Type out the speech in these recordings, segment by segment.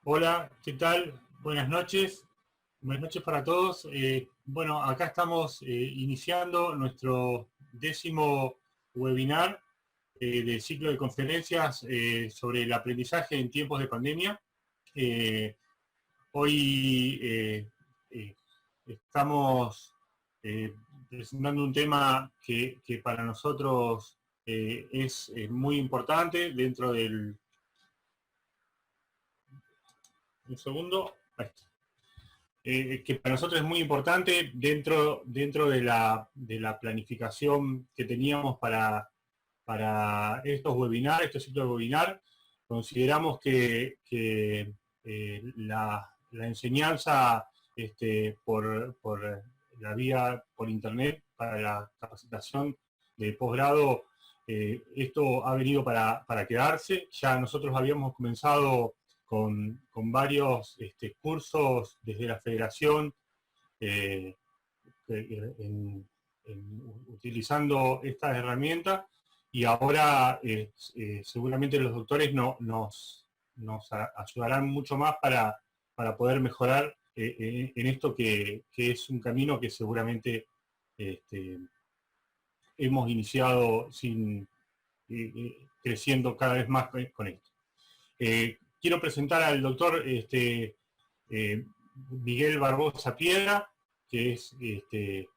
Hola, ¿qué tal? Buenas noches. Buenas noches para todos. Bueno, acá estamos iniciando nuestro 10º webinar del ciclo de conferencias sobre el aprendizaje en tiempos de pandemia. Hoy estamos presentando un tema que para nosotros es muy importante dentro del... Un segundo. Ahí está. Que para nosotros es muy importante dentro de la planificación que teníamos para estos webinars, estos ciclos de webinar. Consideramos que la enseñanza por la vía, por internet, para la capacitación de posgrado, esto ha venido para quedarse. Ya nosotros habíamos comenzado con varios cursos desde la federación utilizando estas herramientas, y ahora seguramente los doctores nos ayudarán mucho más para poder mejorar en esto que es un camino que seguramente hemos iniciado creciendo cada vez más con esto. Quiero presentar al doctor Miguel Barbosa Piedra, que es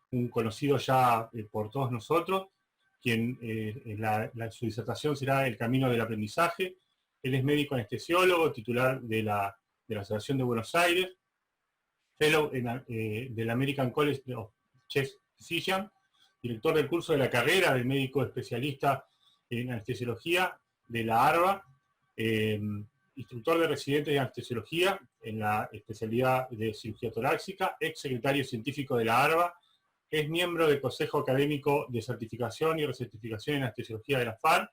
un conocido ya por todos nosotros, quien su disertación será El camino del aprendizaje. Él es médico anestesiólogo, titular de la Asociación de Buenos Aires, fellow del American College of Chest Physicians, director del curso de la carrera de médico especialista en anestesiología de la ARBA, instructor de residentes de anestesiología en la especialidad de cirugía torácica, ex secretario científico de la ARBA, es miembro del Consejo Académico de Certificación y Recertificación en Anestesiología de la FAR,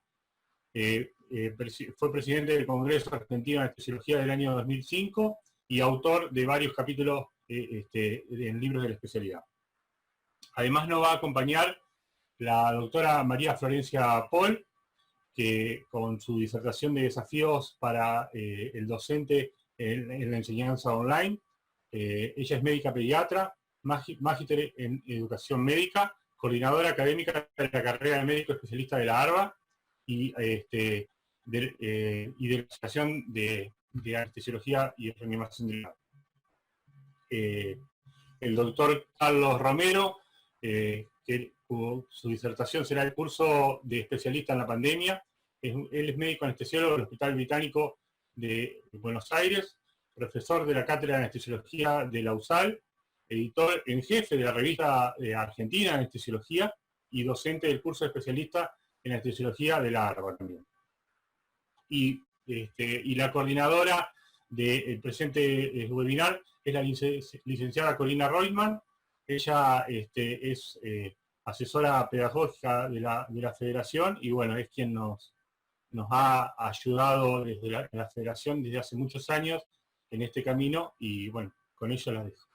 fue presidente del Congreso Argentino de Anestesiología del año 2005 y autor de varios capítulos en libros de la especialidad. Además nos va a acompañar la doctora María Florencia Paul, que con su disertación de desafíos para el docente en la enseñanza online. Ella es médica pediatra, magíster en educación médica, coordinadora académica de la carrera de médico especialista de la ARBA y de la Asociación de Anestesiología y Reanimación de la el doctor Carlos Romero, que su disertación será el curso de especialista en la pandemia. Él es médico anestesiólogo del Hospital Británico de Buenos Aires, profesor de la Cátedra de Anestesiología de la USAL, editor en jefe de la revista Argentina de Anestesiología y docente del curso de especialista en anestesiología de la ARBA también. Y la coordinadora del presente webinar es la licenciada Corina Reutemann. Ella es asesora pedagógica de la federación y bueno, es quien nos ha ayudado desde la federación desde hace muchos años en este camino, y bueno, con ella la dejo.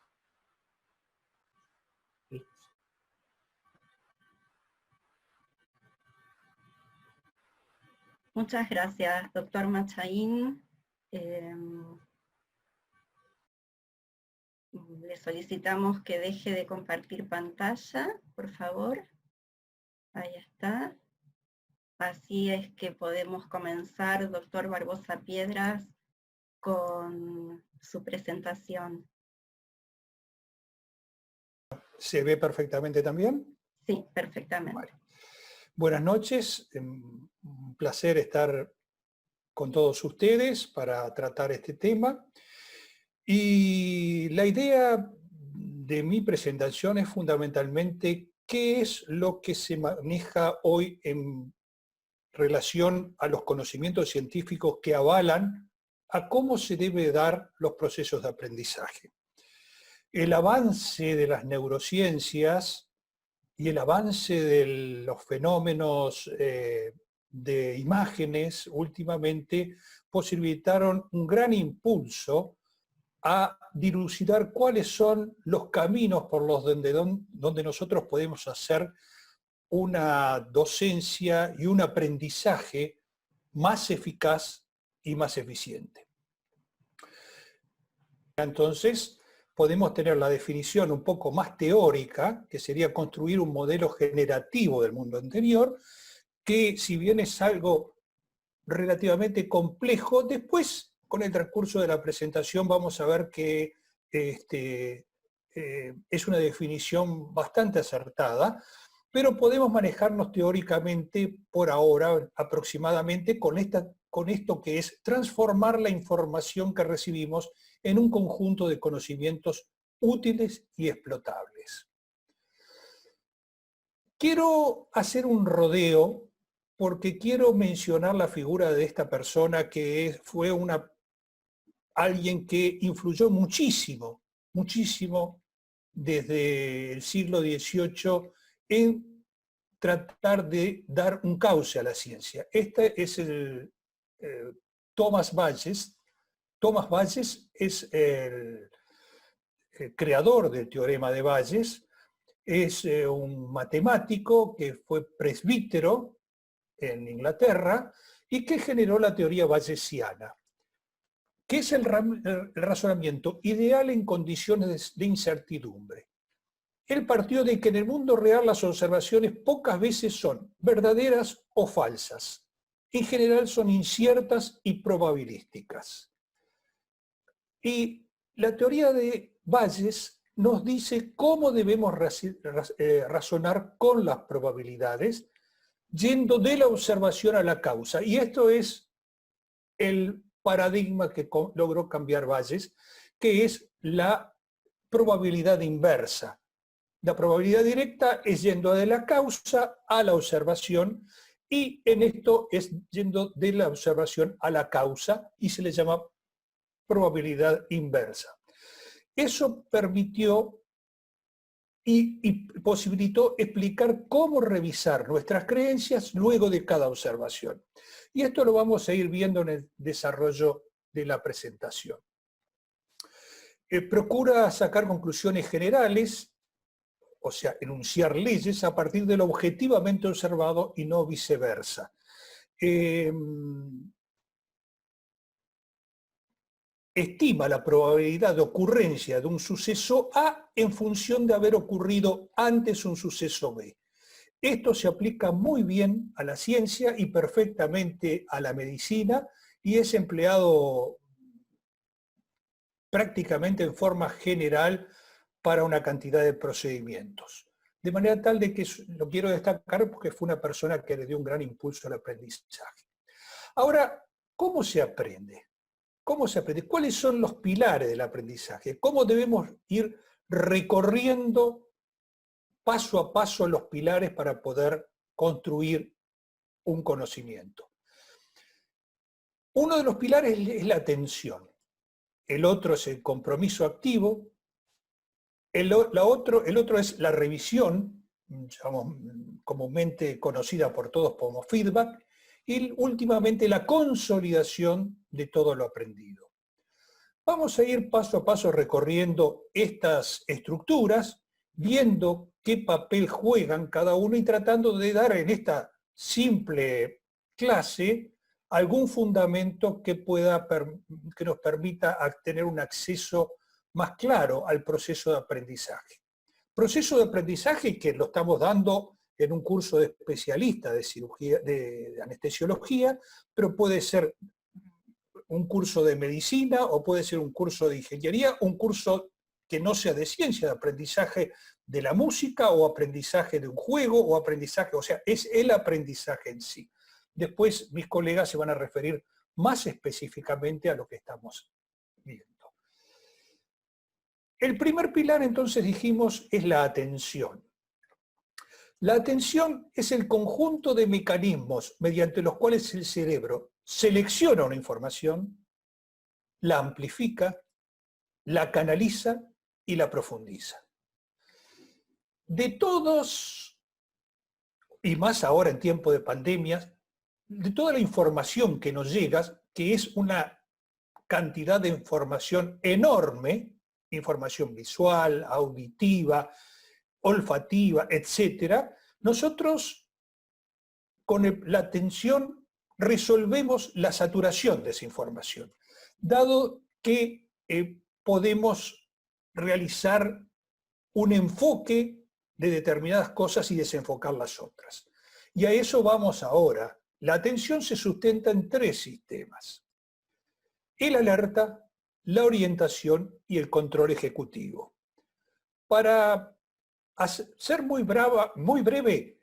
Muchas gracias, doctor Machaín. Le solicitamos que deje de compartir pantalla, por favor. Ahí está. Así es que podemos comenzar, doctor Barbosa Piedras, con su presentación. ¿Se ve perfectamente también? Sí, perfectamente. Vale. Buenas noches, un placer estar con todos ustedes para tratar este tema. Y la idea de mi presentación es fundamentalmente qué es lo que se maneja hoy en relación a los conocimientos científicos que avalan a cómo se debe dar los procesos de aprendizaje. El avance de las neurociencias y el avance de los fenómenos de imágenes últimamente posibilitaron un gran impulso a dilucidar cuáles son los caminos por los donde nosotros podemos hacer una docencia y un aprendizaje más eficaz y más eficiente. entonces podemos tener la definición un poco más teórica, que sería construir un modelo generativo del mundo anterior, que si bien es algo relativamente complejo, después con el transcurso de la presentación vamos a ver que es una definición bastante acertada, pero podemos manejarnos teóricamente por ahora aproximadamente con esto que es transformar la información que recibimos en un conjunto de conocimientos útiles y explotables. Quiero hacer un rodeo porque quiero mencionar la figura de esta persona que fue alguien que influyó muchísimo, muchísimo desde el siglo XVIII en tratar de dar un cauce a la ciencia. Este es Thomas Bayes. Thomas Bayes es el creador del teorema de Bayes, es un matemático que fue presbítero en Inglaterra y que generó la teoría bayesiana, que es el razonamiento ideal en condiciones de incertidumbre. Él partió de que en el mundo real las observaciones pocas veces son verdaderas o falsas. En general son inciertas y probabilísticas. Y la teoría de Bayes nos dice cómo debemos razonar con las probabilidades, yendo de la observación a la causa. Y esto es el paradigma que logró cambiar Bayes, que es la probabilidad inversa. La probabilidad directa es yendo de la causa a la observación, y en esto es yendo de la observación a la causa, y se le llama probabilidad inversa. Eso permitió y posibilitó explicar cómo revisar nuestras creencias luego de cada observación. Y esto lo vamos a ir viendo en el desarrollo de la presentación. Procura sacar conclusiones generales, o sea, enunciar leyes a partir de lo objetivamente observado y no viceversa. Estima la probabilidad de ocurrencia de un suceso A en función de haber ocurrido antes un suceso B. Esto se aplica muy bien a la ciencia y perfectamente a la medicina, y es empleado prácticamente en forma general para una cantidad de procedimientos. De manera tal de que lo quiero destacar porque fue una persona que le dio un gran impulso al aprendizaje. Ahora, ¿cómo se aprende? ¿Cómo se aprende? ¿Cuáles son los pilares del aprendizaje? ¿Cómo debemos ir recorriendo paso a paso los pilares para poder construir un conocimiento? Uno de los pilares es la atención. El otro es el compromiso activo. El otro es la revisión, comúnmente conocida por todos como feedback, y últimamente la consolidación de todo lo aprendido. Vamos a ir paso a paso recorriendo estas estructuras, viendo qué papel juegan cada uno y tratando de dar en esta simple clase algún fundamento que nos permita tener un acceso más claro al proceso de aprendizaje. Proceso de aprendizaje que lo estamos dando en un curso de especialista de cirugía, de anestesiología, pero puede ser un curso de medicina o puede ser un curso de ingeniería, un curso que no sea de ciencia, de aprendizaje de la música o aprendizaje de un juego o aprendizaje, o sea, es el aprendizaje en sí. Después mis colegas se van a referir más específicamente a lo que estamos viendo. El primer pilar, entonces, dijimos, es la atención. La atención es el conjunto de mecanismos mediante los cuales el cerebro selecciona una información, la amplifica, la canaliza y la profundiza. De todos, y más ahora en tiempo de pandemias, de toda la información que nos llega, que es una cantidad de información enorme, información visual, auditiva, olfativa, etc., nosotros con la atención resolvemos la saturación de esa información, dado que podemos realizar un enfoque de determinadas cosas y desenfocar las otras. Y a eso vamos ahora. La atención se sustenta en 3 sistemas: el alerta, la orientación y el control ejecutivo. Para ser muy breve,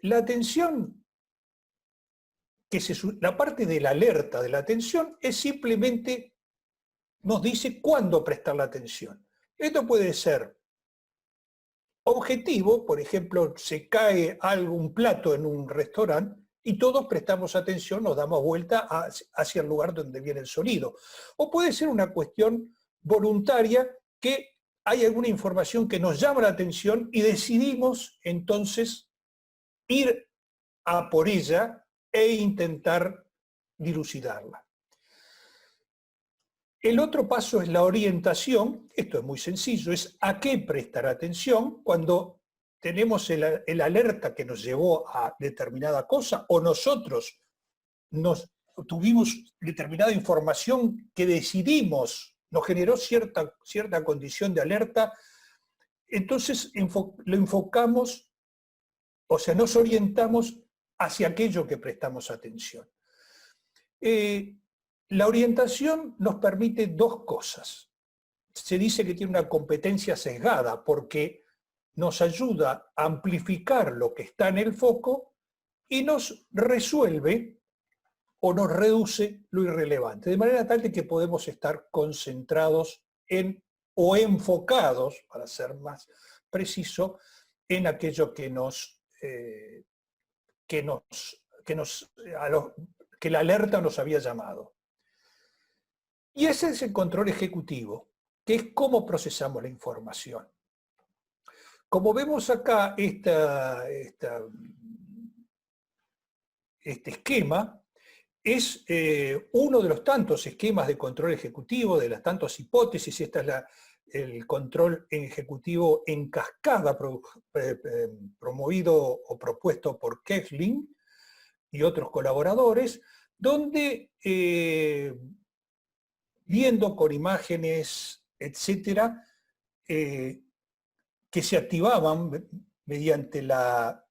la atención, la parte de la alerta de la atención es simplemente, nos dice cuándo prestar la atención. Esto puede ser objetivo, por ejemplo, se cae algún plato en un restaurante y todos prestamos atención, nos damos vuelta hacia el lugar donde viene el sonido. O puede ser una cuestión voluntaria, que hay alguna información que nos llama la atención y decidimos entonces ir a por ella e intentar dilucidarla. El otro paso es la orientación. Esto es muy sencillo, es a qué prestar atención cuando tenemos el alerta que nos llevó a determinada cosa, o nosotros tuvimos determinada información que decidimos, nos generó cierta condición de alerta. Entonces lo enfocamos, o sea, nos orientamos hacia aquello que prestamos atención. La orientación nos permite 2 cosas. Se dice que tiene una competencia sesgada porque nos ayuda a amplificar lo que está en el foco y nos resuelve o nos reduce lo irrelevante, de manera tal de que podemos estar concentrados o enfocados, para ser más preciso, en aquello que la alerta nos había llamado. Y ese es el control ejecutivo, que es cómo procesamos la información. Como vemos acá, este esquema es uno de los tantos esquemas de control ejecutivo, de las tantas hipótesis. Esta es el control ejecutivo en cascada promovido o propuesto por Koechlin y otros colaboradores, donde viendo con imágenes, etcétera, que se activaban mediante la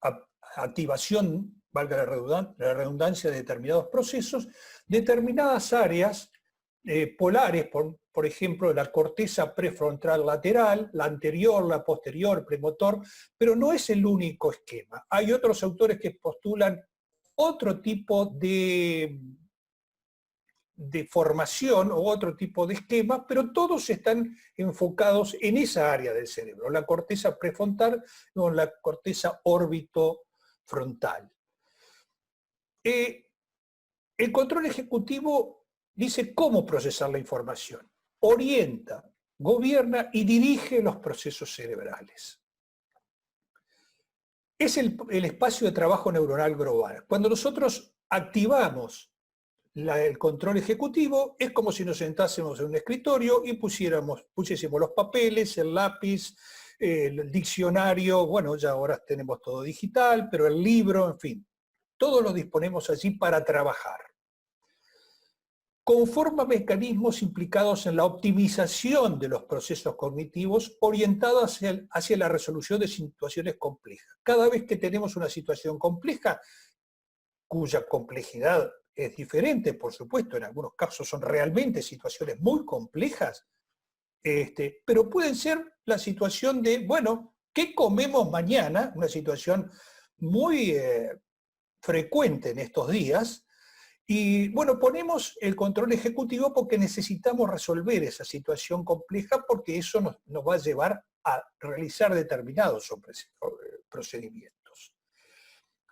activación, valga la redundancia, de determinados procesos, determinadas áreas polares, por ejemplo, la corteza prefrontal lateral, la anterior, la posterior, premotor, pero no es el único esquema. Hay otros autores que postulan otro tipo de formación o otro tipo de esquema, pero todos están enfocados en esa área del cerebro, la corteza prefrontal o la corteza órbito-frontal. El control ejecutivo dice cómo procesar la información, orienta, gobierna y dirige los procesos cerebrales. Es el espacio de trabajo neuronal global. Cuando nosotros activamos el control ejecutivo, es como si nos sentásemos en un escritorio y pusiésemos los papeles, el lápiz, el diccionario, bueno, ya ahora tenemos todo digital, pero el libro, en fin, todo lo disponemos allí para trabajar. Conforma mecanismos implicados en la optimización de los procesos cognitivos orientados hacia la resolución de situaciones complejas. Cada vez que tenemos una situación compleja, cuya complejidad es diferente, por supuesto, en algunos casos son realmente situaciones muy complejas, pero pueden ser la situación de, bueno, ¿qué comemos mañana? Una situación muy frecuente en estos días. Y bueno, ponemos el control ejecutivo porque necesitamos resolver esa situación compleja, porque eso nos va a llevar a realizar determinados procedimientos.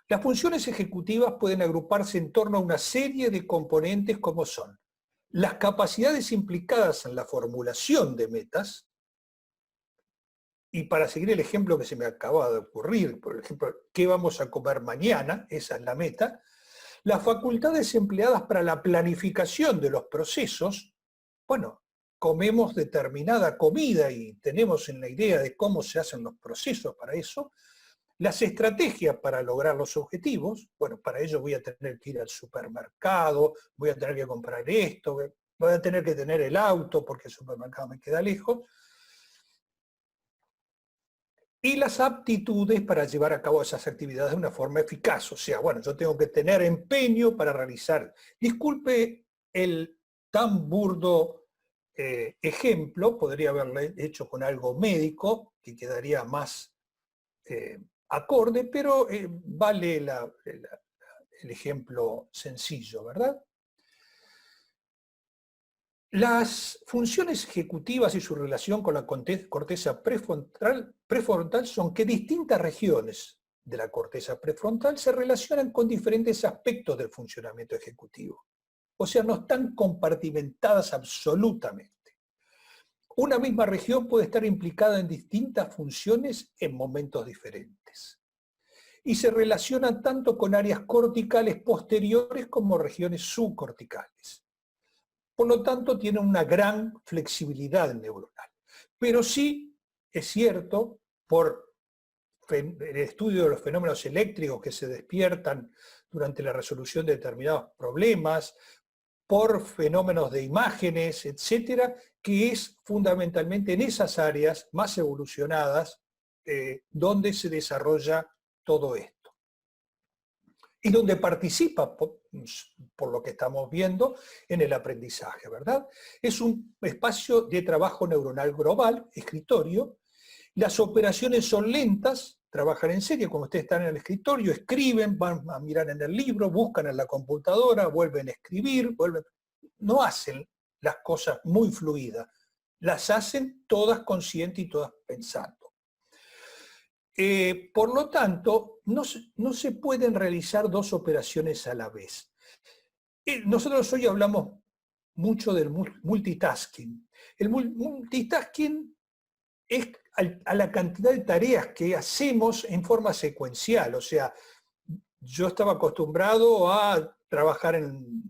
Las funciones ejecutivas pueden agruparse en torno a una serie de componentes como son las capacidades implicadas en la formulación de metas, y para seguir el ejemplo que se me acaba de ocurrir, por ejemplo, ¿qué vamos a comer mañana? Esa es la meta. Las facultades empleadas para la planificación de los procesos, bueno, comemos determinada comida y tenemos en la idea de cómo se hacen los procesos para eso. Las estrategias para lograr los objetivos, bueno, para ello voy a tener que ir al supermercado, voy a tener que comprar esto, voy a tener que tener el auto porque el supermercado me queda lejos. Y las aptitudes para llevar a cabo esas actividades de una forma eficaz. O sea, bueno, yo tengo que tener empeño para realizar. Disculpe el tan burdo ejemplo, podría haberlo hecho con algo médico, que quedaría más acorde, pero vale el ejemplo sencillo, ¿verdad? Las funciones ejecutivas y su relación con la corteza prefrontal son que distintas regiones de la corteza prefrontal se relacionan con diferentes aspectos del funcionamiento ejecutivo. O sea, no están compartimentadas absolutamente. Una misma región puede estar implicada en distintas funciones en momentos diferentes. Y se relacionan tanto con áreas corticales posteriores como regiones subcorticales. Por lo tanto, tiene una gran flexibilidad neuronal. Pero sí es cierto, por el estudio de los fenómenos eléctricos que se despiertan durante la resolución de determinados problemas, por fenómenos de imágenes, etcétera, que es fundamentalmente en esas áreas más evolucionadas donde se desarrolla todo esto. Y donde participa, por lo que estamos viendo, en el aprendizaje, ¿verdad? Es un espacio de trabajo neuronal global, escritorio. Las operaciones son lentas, trabajan en serie, cuando ustedes están en el escritorio, escriben, van a mirar en el libro, buscan en la computadora, vuelven a escribir, no hacen las cosas muy fluidas, las hacen todas conscientes y todas pensando. Por lo tanto, no se pueden realizar dos operaciones a la vez. Nosotros hoy hablamos mucho del multitasking. El multitasking es a la cantidad de tareas que hacemos en forma secuencial. O sea, yo estaba acostumbrado a trabajar en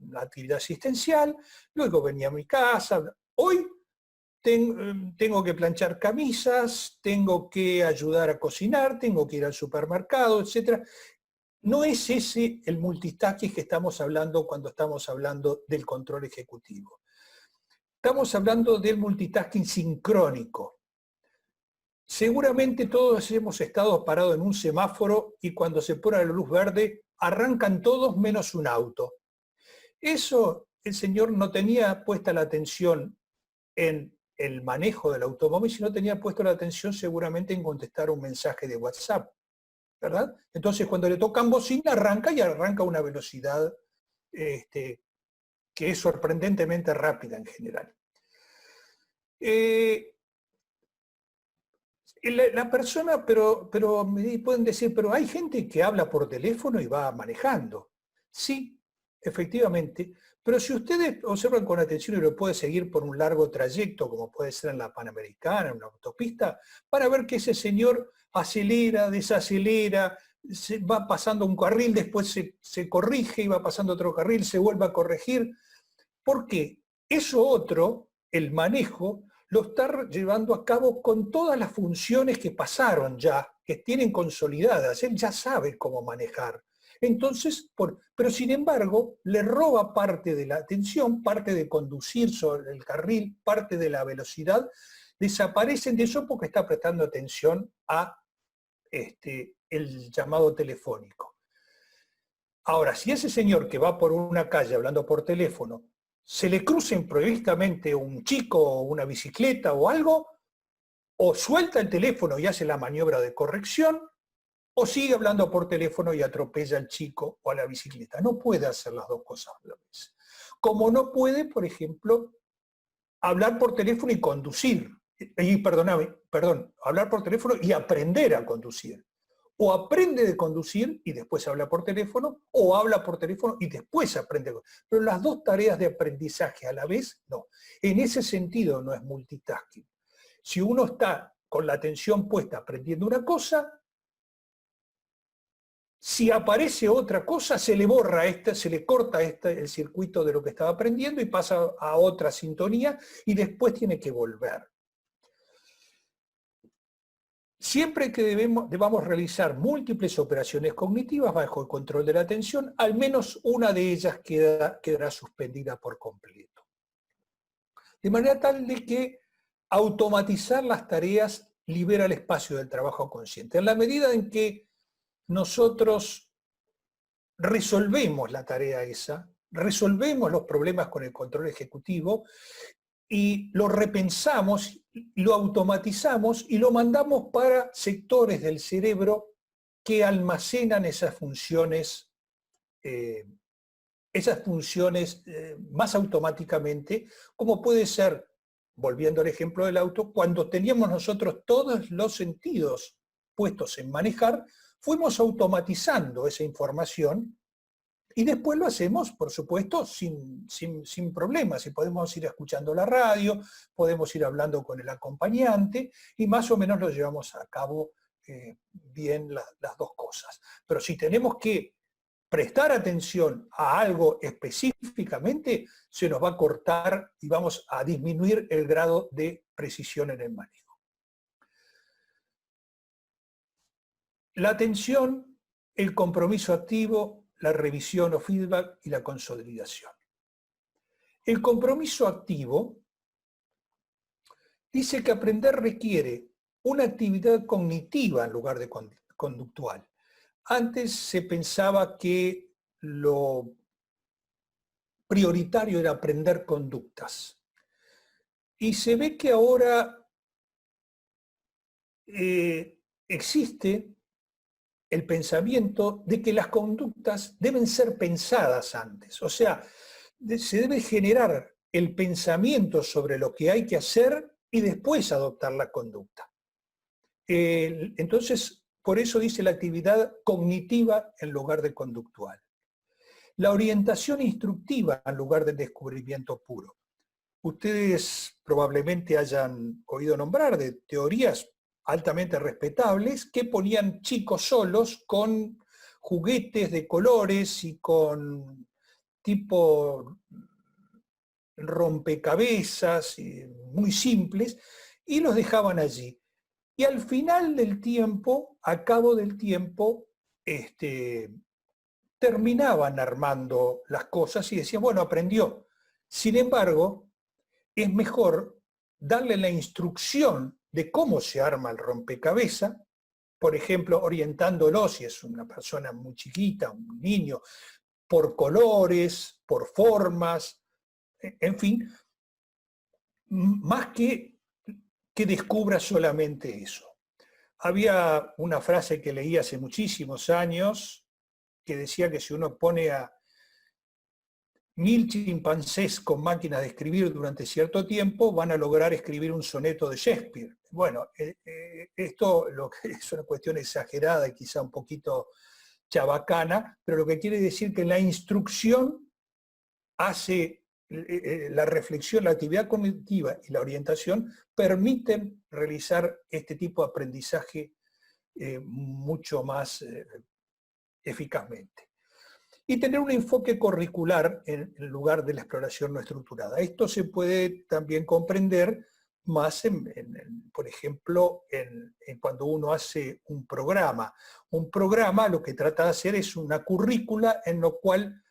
la actividad asistencial, luego venía a mi casa. Hoy tengo que planchar camisas, tengo que ayudar a cocinar, tengo que ir al supermercado, etc. No es ese el multitasking que estamos hablando cuando estamos hablando del control ejecutivo. Estamos hablando del multitasking sincrónico. Seguramente todos hemos estado parados en un semáforo y cuando se pone la luz verde arrancan todos menos un auto. Eso el señor no tenía puesta la atención en el manejo del automóvil, sino tenía puesto la atención seguramente en contestar un mensaje de WhatsApp, ¿verdad? Entonces cuando le tocan bocina arranca y arranca a una velocidad que es sorprendentemente rápida en general. La persona, pero me pueden decir, pero hay gente que habla por teléfono y va manejando. Sí, efectivamente, pero si ustedes observan con atención y lo pueden seguir por un largo trayecto, como puede ser en la Panamericana, en una autopista, van a ver que ese señor acelera, desacelera, va pasando un carril, después se corrige y va pasando otro carril, se vuelve a corregir. ¿Por qué? Eso otro, el manejo, lo está llevando a cabo con todas las funciones que pasaron ya, que tienen consolidadas. Él ya sabe cómo manejar. Entonces, pero sin embargo, le roba parte de la atención, parte de conducir sobre el carril, parte de la velocidad, desaparecen de eso porque está prestando atención a el llamado telefónico. Ahora, si ese señor que va por una calle hablando por teléfono, se le cruza imprevistamente un chico o una bicicleta o algo, o suelta el teléfono y hace la maniobra de corrección, o sigue hablando por teléfono y atropella al chico o a la bicicleta. No puede hacer las dos cosas a la vez. Como no puede, por ejemplo, hablar por teléfono y conducir. Hablar por teléfono y aprender a conducir. O aprende de conducir y después habla por teléfono, o habla por teléfono y después aprende. Pero las dos tareas de aprendizaje a la vez, no. En ese sentido no es multitasking. Si uno está con la atención puesta aprendiendo una cosa, si aparece otra cosa, se le borra se le corta el circuito de lo que estaba aprendiendo y pasa a otra sintonía y después tiene que volver. Siempre que debamos realizar múltiples operaciones cognitivas bajo el control de la atención, al menos una de ellas quedará suspendida por completo. de manera tal de que automatizar las tareas libera el espacio del trabajo consciente. En la medida en que nosotros resolvemos la tarea esa, resolvemos los problemas con el control ejecutivo y lo repensamos, lo automatizamos y lo mandamos para sectores del cerebro que almacenan esas funciones más automáticamente, como puede ser, volviendo al ejemplo del auto, cuando teníamos nosotros todos los sentidos puestos en manejar, fuimos automatizando esa información y después lo hacemos, por supuesto, sin problemas. Y podemos ir escuchando la radio, podemos ir hablando con el acompañante y más o menos lo llevamos a cabo bien las dos cosas. Pero si tenemos que prestar atención a algo específicamente, se nos va a cortar y vamos a disminuir el grado de precisión en el manejo. La atención, el compromiso activo, la revisión o feedback y la consolidación. El compromiso activo dice que aprender requiere una actividad cognitiva en lugar de conductual. Antes se pensaba que lo prioritario era aprender conductas. Y se ve que ahora existe el pensamiento de que las conductas deben ser pensadas antes. O sea, se debe generar el pensamiento sobre lo que hay que hacer y después adoptar la conducta. Entonces, por eso dice la actividad cognitiva en lugar de conductual. La orientación instructiva en lugar del descubrimiento puro. Ustedes probablemente hayan oído nombrar de teorías altamente respetables que ponían chicos solos con juguetes de colores y con tipo rompecabezas muy simples y los dejaban allí. Y al final del tiempo, a cabo del tiempo, terminaban armando las cosas y decían, bueno, aprendió. Sin embargo, es mejor darle la instrucción de cómo se arma el rompecabezas, por ejemplo, orientándolo, si es una persona muy chiquita, un niño, por colores, por formas, en fin, más que descubra solamente eso. Había una frase que leí hace muchísimos años que decía que si uno pone a 1000 chimpancés con máquinas de escribir durante cierto tiempo, van a lograr escribir un soneto de Shakespeare. Bueno, esto es una cuestión exagerada y quizá un poquito chabacana, pero lo que quiere decir que la instrucción hace la reflexión, la actividad cognitiva y la orientación permiten realizar este tipo de aprendizaje mucho más eficazmente. Y tener un enfoque curricular en lugar de la exploración no estructurada. Esto se puede también comprender más, por ejemplo, cuando uno hace un programa. Un programa lo que trata de hacer es una currícula en lo cual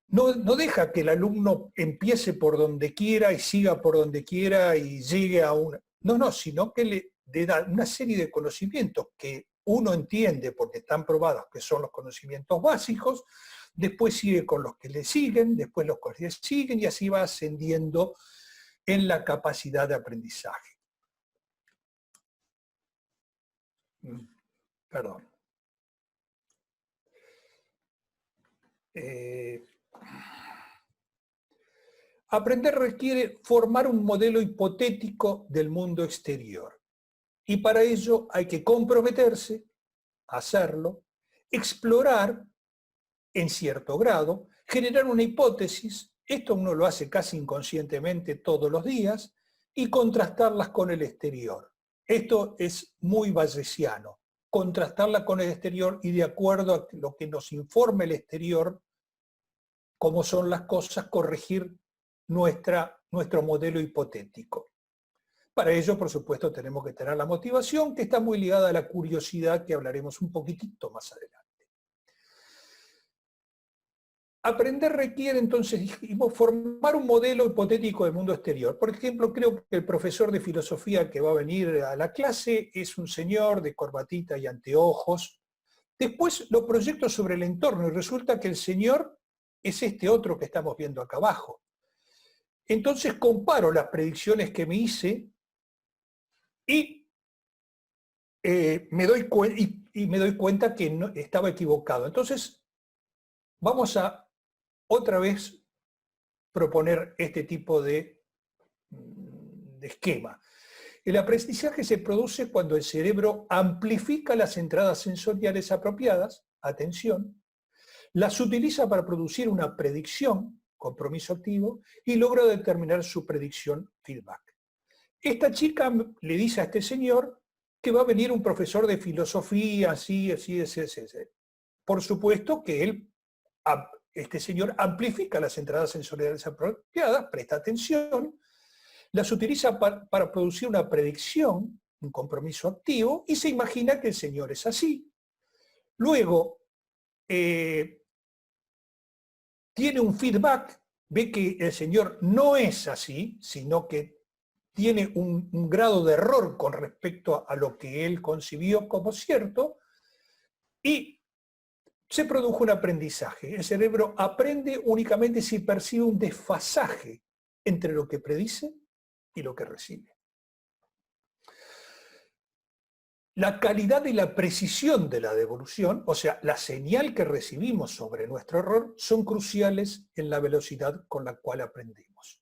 no deja que el alumno empiece por donde quiera y siga por donde quiera y llegue a una... No, sino que le da una serie de conocimientos que uno entiende porque están probados que son los conocimientos básicos, después sigue con los que le siguen, después los que le siguen y así va ascendiendo en la capacidad de aprendizaje. Perdón. Aprender requiere formar un modelo hipotético del mundo exterior. Y para ello hay que comprometerse, hacerlo, explorar en cierto grado, generar una hipótesis, esto uno lo hace casi inconscientemente todos los días, y contrastarlas con el exterior. Esto es muy bayesiano, contrastarla con el exterior y de acuerdo a lo que nos informe el exterior, cómo son las cosas, corregir nuestro modelo hipotético. Para ello, por supuesto, tenemos que tener la motivación, que está muy ligada a la curiosidad, que hablaremos un poquitito más adelante. aprender requiere entonces, dijimos, formar un modelo hipotético del mundo exterior. Por ejemplo, creo que el profesor de filosofía que va a venir a la clase es un señor de corbatita y anteojos. Después lo proyecto sobre el entorno y resulta que el señor es este otro que estamos viendo acá abajo. Entonces comparo las predicciones que me hice y me doy cuenta que no, estaba equivocado. Entonces vamos a otra vez proponer este tipo de esquema. El aprendizaje se produce cuando el cerebro amplifica las entradas sensoriales apropiadas, atención, las utiliza para producir una predicción, compromiso activo, y logra determinar su predicción, feedback. Esta chica le dice a este señor que va a venir un profesor de filosofía, así. Por supuesto que este señor amplifica las entradas sensoriales apropiadas, presta atención, las utiliza para producir una predicción, un compromiso activo, y se imagina que el señor es así. Luego, tiene un feedback, ve que el señor no es así, sino que tiene un grado de error con respecto a lo que él concibió como cierto, y se produjo un aprendizaje. El cerebro aprende únicamente si percibe un desfasaje entre lo que predice y lo que recibe. La calidad y la precisión de la devolución, o sea, la señal que recibimos sobre nuestro error, son cruciales en la velocidad con la cual aprendemos.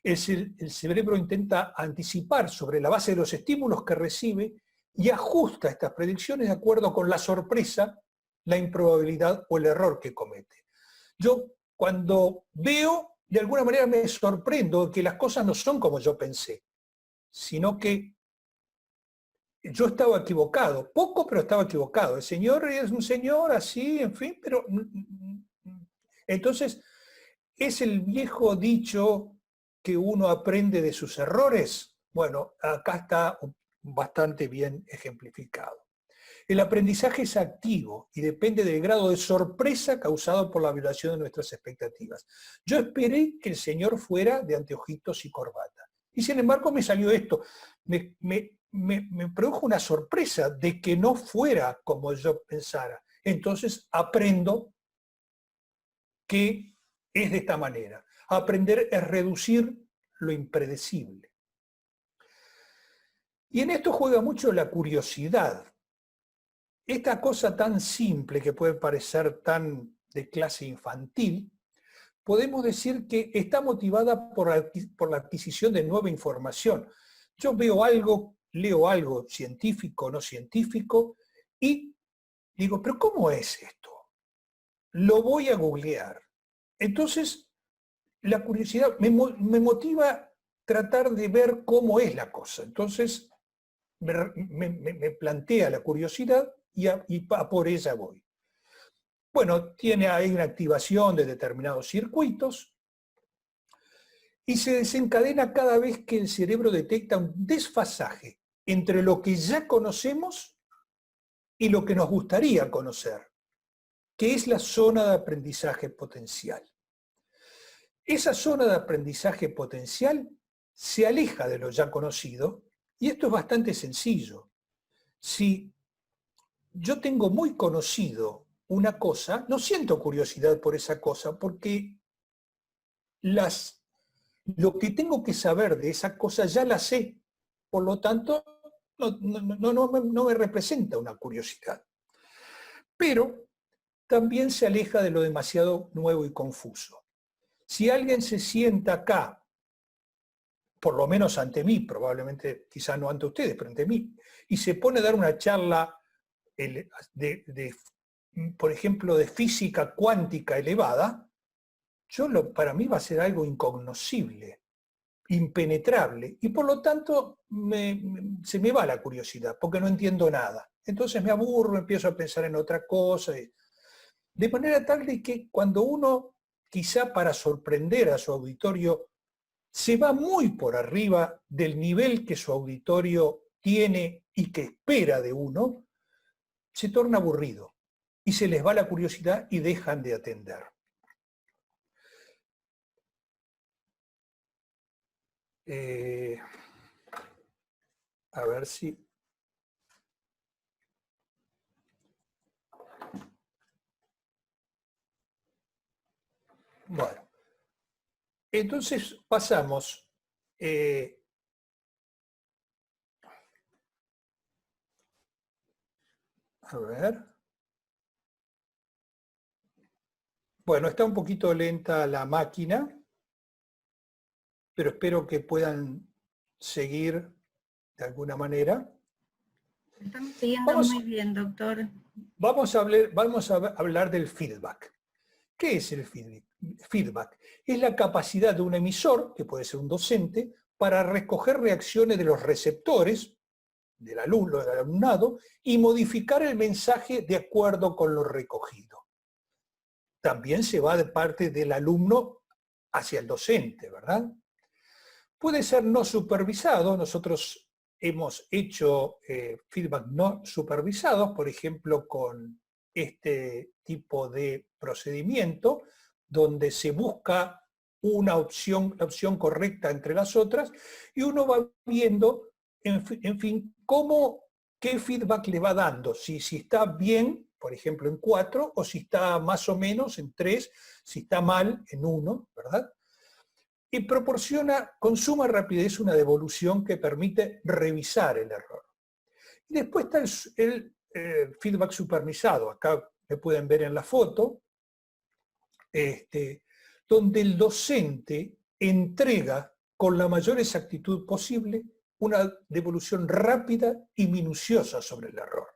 El cerebro intenta anticipar sobre la base de los estímulos que recibe y ajusta estas predicciones de acuerdo con la sorpresa, la improbabilidad o el error que comete. Yo cuando veo, de alguna manera me sorprendo que las cosas no son como yo pensé, sino que yo estaba equivocado, poco pero estaba equivocado. El señor es un señor así, en fin, pero... Entonces, ¿es el viejo dicho que uno aprende de sus errores? Bueno, acá está bastante bien ejemplificado. El aprendizaje es activo y depende del grado de sorpresa causado por la violación de nuestras expectativas. Yo esperé que el señor fuera de anteojitos y corbata. Y sin embargo me salió esto. Me produjo una sorpresa de que no fuera como yo pensara. Entonces aprendo que es de esta manera. Aprender es reducir lo impredecible. Y en esto juega mucho la curiosidad. Esta cosa tan simple que puede parecer tan de clase infantil, podemos decir que está motivada por la adquisición de nueva información. Yo veo algo, leo algo científico o no científico y digo, ¿pero cómo es esto? Lo voy a googlear. Entonces, la curiosidad me motiva tratar de ver cómo es la cosa. Entonces, me plantea la curiosidad y por ella voy. Bueno, hay una activación de determinados circuitos y se desencadena cada vez que el cerebro detecta un desfasaje entre lo que ya conocemos y lo que nos gustaría conocer, que es la zona de aprendizaje potencial. Esa zona de aprendizaje potencial se aleja de lo ya conocido y esto es bastante sencillo. Si yo tengo muy conocido una cosa, no siento curiosidad por esa cosa porque lo que tengo que saber de esa cosa ya la sé. Por lo tanto, no me representa una curiosidad. Pero también se aleja de lo demasiado nuevo y confuso. Si alguien se sienta acá, por lo menos ante mí, probablemente quizá no ante ustedes, pero ante mí, y se pone a dar una charla por ejemplo, de física cuántica elevada, para mí va a ser algo incognoscible, impenetrable, y por lo tanto se me va la curiosidad, porque no entiendo nada. Entonces me aburro, empiezo a pensar en otra cosa, de manera tal de que cuando uno, quizá para sorprender a su auditorio, se va muy por arriba del nivel que su auditorio tiene y que espera de uno, se torna aburrido y se les va la curiosidad y dejan de atender. A ver si... Bueno, entonces pasamos... a ver... Bueno, está un poquito lenta la máquina, pero espero que puedan seguir de alguna manera. Estamos siguiendo muy bien, doctor. Vamos a hablar del feedback. ¿Qué es el feedback? Es la capacidad de un emisor, que puede ser un docente, para recoger reacciones de los receptores, del alumno, del alumnado, y modificar el mensaje de acuerdo con lo recogido. También se va de parte del alumno hacia el docente, ¿verdad? Puede ser no supervisado. Nosotros hemos hecho feedback no supervisados, por ejemplo, con este tipo de procedimiento, donde se busca una opción, la opción correcta entre las otras, y uno va viendo, en fin, qué feedback le va dando, si está bien, por ejemplo, en 4, o si está más o menos en 3, si está mal en 1, ¿verdad? Y proporciona con suma rapidez una devolución que permite revisar el error. Y después está el feedback supervisado. Acá me pueden ver en la foto, donde el docente entrega con la mayor exactitud posible una devolución rápida y minuciosa sobre el error.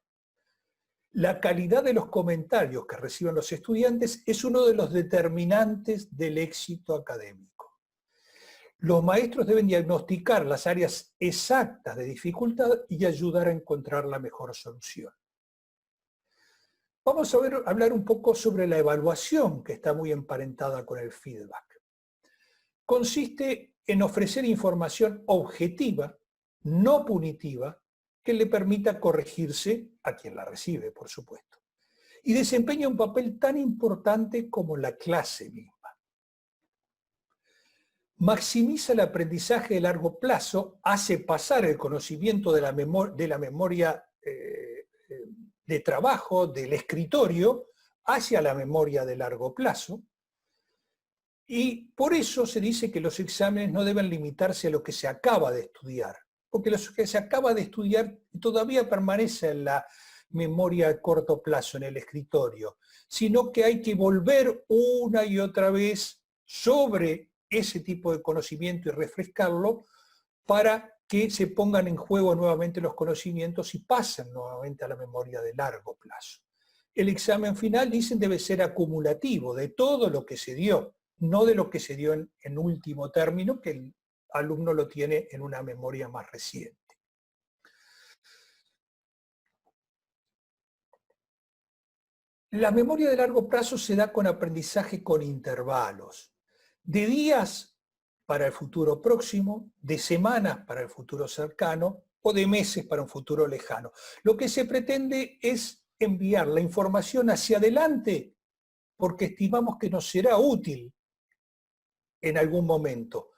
La calidad de los comentarios que reciben los estudiantes es uno de los determinantes del éxito académico. Los maestros deben diagnosticar las áreas exactas de dificultad y ayudar a encontrar la mejor solución. Vamos a hablar un poco sobre la evaluación, que está muy emparentada con el feedback. Consiste en ofrecer información objetiva, no punitiva, que le permita corregirse a quien la recibe, por supuesto. Y desempeña un papel tan importante como la clase misma. Maximiza el aprendizaje de largo plazo, hace pasar el conocimiento de la memoria de trabajo, del escritorio, hacia la memoria de largo plazo. Y por eso se dice que los exámenes no deben limitarse a lo que se acaba de estudiar, porque lo que se acaba de estudiar todavía permanece en la memoria a corto plazo, en el escritorio, sino que hay que volver una y otra vez sobre ese tipo de conocimiento y refrescarlo para que se pongan en juego nuevamente los conocimientos y pasen nuevamente a la memoria de largo plazo. El examen final, dicen, debe ser acumulativo de todo lo que se dio, no de lo que se dio en último término, que el alumno lo tiene en una memoria más reciente. La memoria de largo plazo se da con aprendizaje con intervalos, de días para el futuro próximo, de semanas para el futuro cercano o de meses para un futuro lejano. Lo que se pretende es enviar la información hacia adelante porque estimamos que nos será útil en algún momento.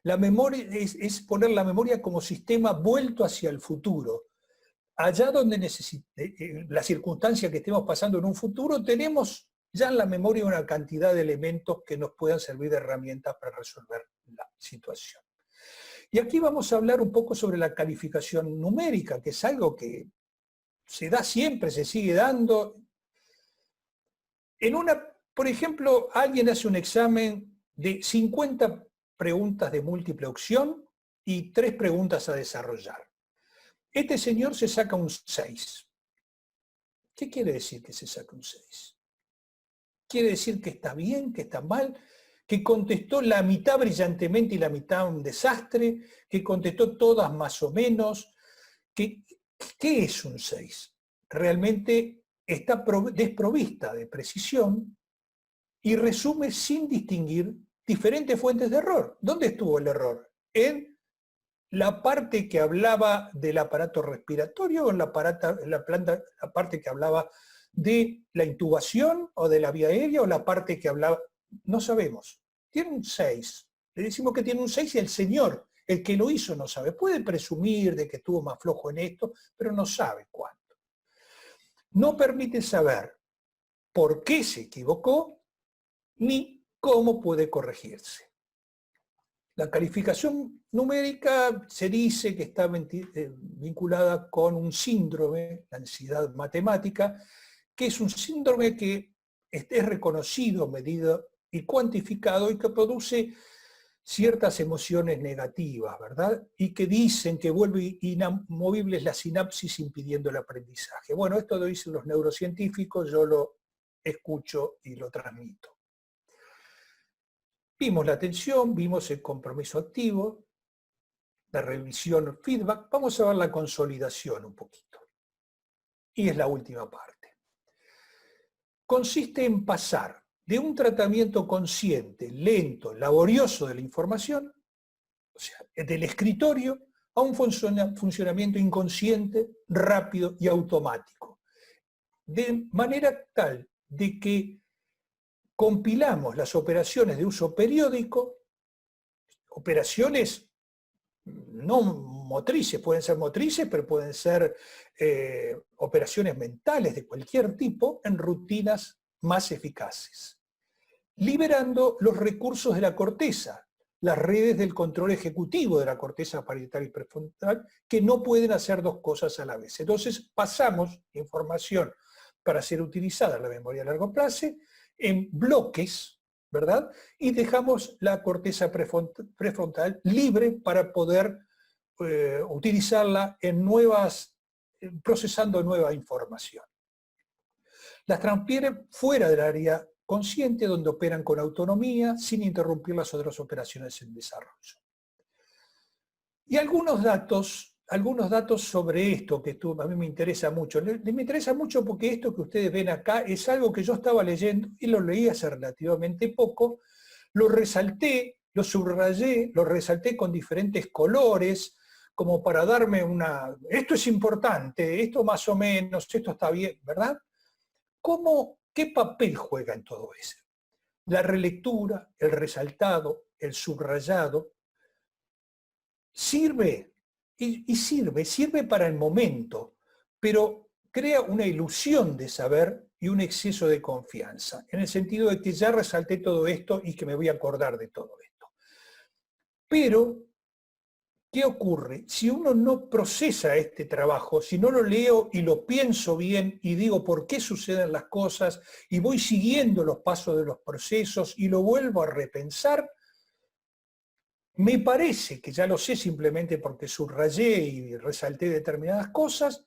La memoria es poner la memoria como sistema vuelto hacia el futuro. Allá donde la circunstancia que estemos pasando en un futuro, tenemos ya en la memoria una cantidad de elementos que nos puedan servir de herramientas para resolver la situación. Y aquí vamos a hablar un poco sobre la calificación numérica, que es algo que se da siempre, se sigue dando. Por ejemplo, alguien hace un examen de 50 preguntas de múltiple opción y 3 preguntas a desarrollar. Este señor se saca un 6. ¿Qué quiere decir que se saca un 6? ¿Quiere decir que está bien, que está mal, que contestó la mitad brillantemente y la mitad un desastre, que contestó todas más o menos? ¿Qué es un 6? Realmente está desprovista de precisión y resume sin distinguir diferentes fuentes de error. ¿Dónde estuvo el error? ¿En la parte que hablaba del aparato respiratorio o en la parte que hablaba de la intubación o de la vía aérea o la parte que hablaba? No sabemos. Tiene un 6. Le decimos que tiene un 6 y el señor El que lo hizo no sabe. Puede presumir de que estuvo más flojo en esto, pero no sabe cuánto. No permite saber por qué se equivocó ni cómo puede corregirse. La calificación numérica se dice que está vinculada con un síndrome, la ansiedad matemática, que es un síndrome que es reconocido, medido y cuantificado y que produce ciertas emociones negativas, ¿verdad? Y que dicen que vuelve inamovibles las sinapsis impidiendo el aprendizaje. Bueno, esto lo dicen los neurocientíficos, yo lo escucho y lo transmito. Vimos la atención, vimos el compromiso activo, la revisión feedback. Vamos a ver la consolidación un poquito. Y es la última parte. Consiste en pasar de un tratamiento consciente, lento, laborioso de la información, o sea, del escritorio, a un funcionamiento inconsciente, rápido y automático. De manera tal de que compilamos las operaciones de uso periódico, operaciones no motrices, pueden ser motrices, pero pueden ser operaciones mentales de cualquier tipo, en rutinas más eficaces, liberando los recursos de la corteza, las redes del control ejecutivo de la corteza parietal y prefrontal, que no pueden hacer dos cosas a la vez. Entonces pasamos información para ser utilizada en la memoria a largo plazo en bloques, ¿verdad? Y dejamos la corteza prefrontal libre para poder utilizarla en procesando nueva información. Las transfiere fuera del área consciente, donde operan con autonomía, sin interrumpir las otras operaciones en desarrollo. Y algunos datos sobre esto que a mí me interesa mucho. Me interesa mucho porque esto que ustedes ven acá es algo que yo estaba leyendo y lo leí hace relativamente poco. Lo resalté, lo subrayé, lo resalté con diferentes colores, como para darme esto es importante, esto más o menos, esto está bien, ¿verdad? ¿Qué papel juega en todo eso? La relectura, el resaltado, el subrayado, sirve para el momento, pero crea una ilusión de saber y un exceso de confianza, en el sentido de que ya resalté todo esto y que me voy a acordar de todo esto. Pero, ¿qué ocurre? Si uno no procesa este trabajo, si no lo leo y lo pienso bien y digo por qué suceden las cosas y voy siguiendo los pasos de los procesos y lo vuelvo a repensar, me parece que ya lo sé simplemente porque subrayé y resalté determinadas cosas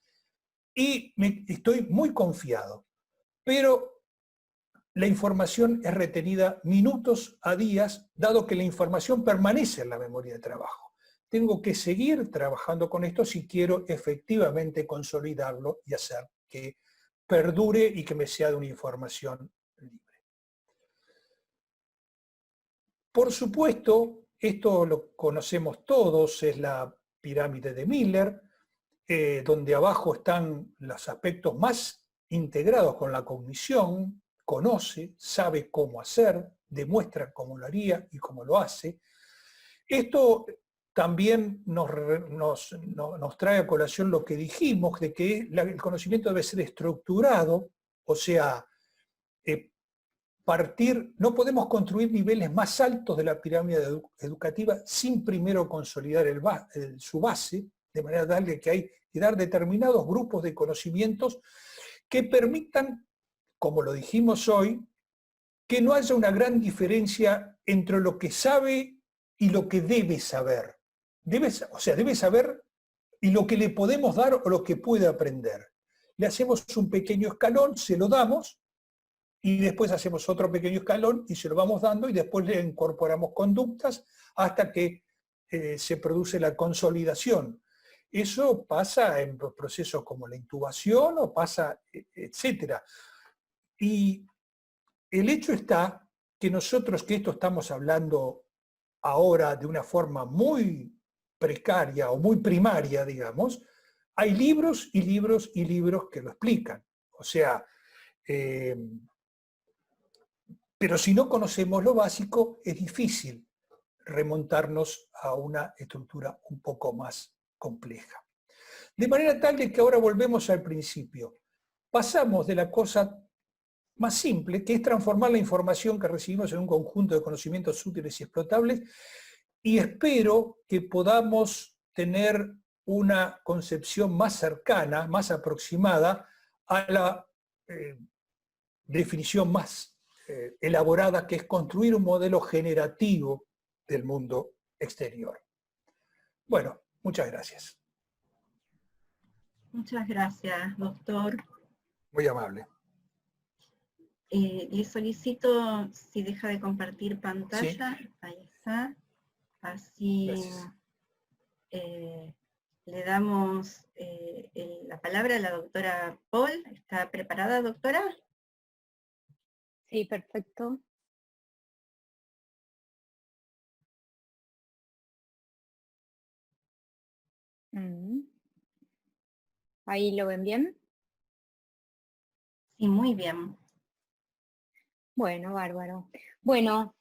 y estoy muy confiado. Pero la información es retenida minutos a días, dado que la información permanece en la memoria de trabajo. Tengo que seguir trabajando con esto si quiero efectivamente consolidarlo y hacer que perdure y que me sea de una información libre. Por supuesto, esto lo conocemos todos, es la pirámide de Miller, donde abajo están los aspectos más integrados con la cognición, conoce, sabe cómo hacer, demuestra cómo lo haría y cómo lo hace. Esto también nos trae a colación lo que dijimos, de que el conocimiento debe ser estructurado, o sea, no podemos construir niveles más altos de la pirámide educativa sin primero consolidar su base, de manera tal que hay que dar determinados grupos de conocimientos que permitan, como lo dijimos hoy, que no haya una gran diferencia entre lo que sabe y lo que debe saber. Debe saber y lo que le podemos dar o lo que puede aprender. Le hacemos un pequeño escalón, se lo damos, y después hacemos otro pequeño escalón y se lo vamos dando y después le incorporamos conductas hasta que se produce la consolidación. Eso pasa en procesos como la intubación o pasa, etc. Y el hecho está que nosotros, que esto estamos hablando ahora de una forma muy precaria o muy primaria, digamos, hay libros y libros y libros que lo explican. O sea, pero si no conocemos lo básico, es difícil remontarnos a una estructura un poco más compleja. De manera tal de que ahora volvemos al principio. Pasamos de la cosa más simple, que es transformar la información que recibimos en un conjunto de conocimientos útiles y explotables, y espero que podamos tener una concepción más cercana, más aproximada a la definición más elaborada, que es construir un modelo generativo del mundo exterior. Bueno, muchas gracias. Muchas gracias, doctor. Muy amable. Le solicito si deja de compartir pantalla. Sí. Ahí está. Así le damos la palabra a la doctora Paul. ¿Está preparada, doctora? Sí, perfecto. ¿Ahí lo ven bien? Sí, muy bien. Bueno, bárbaro. Bueno,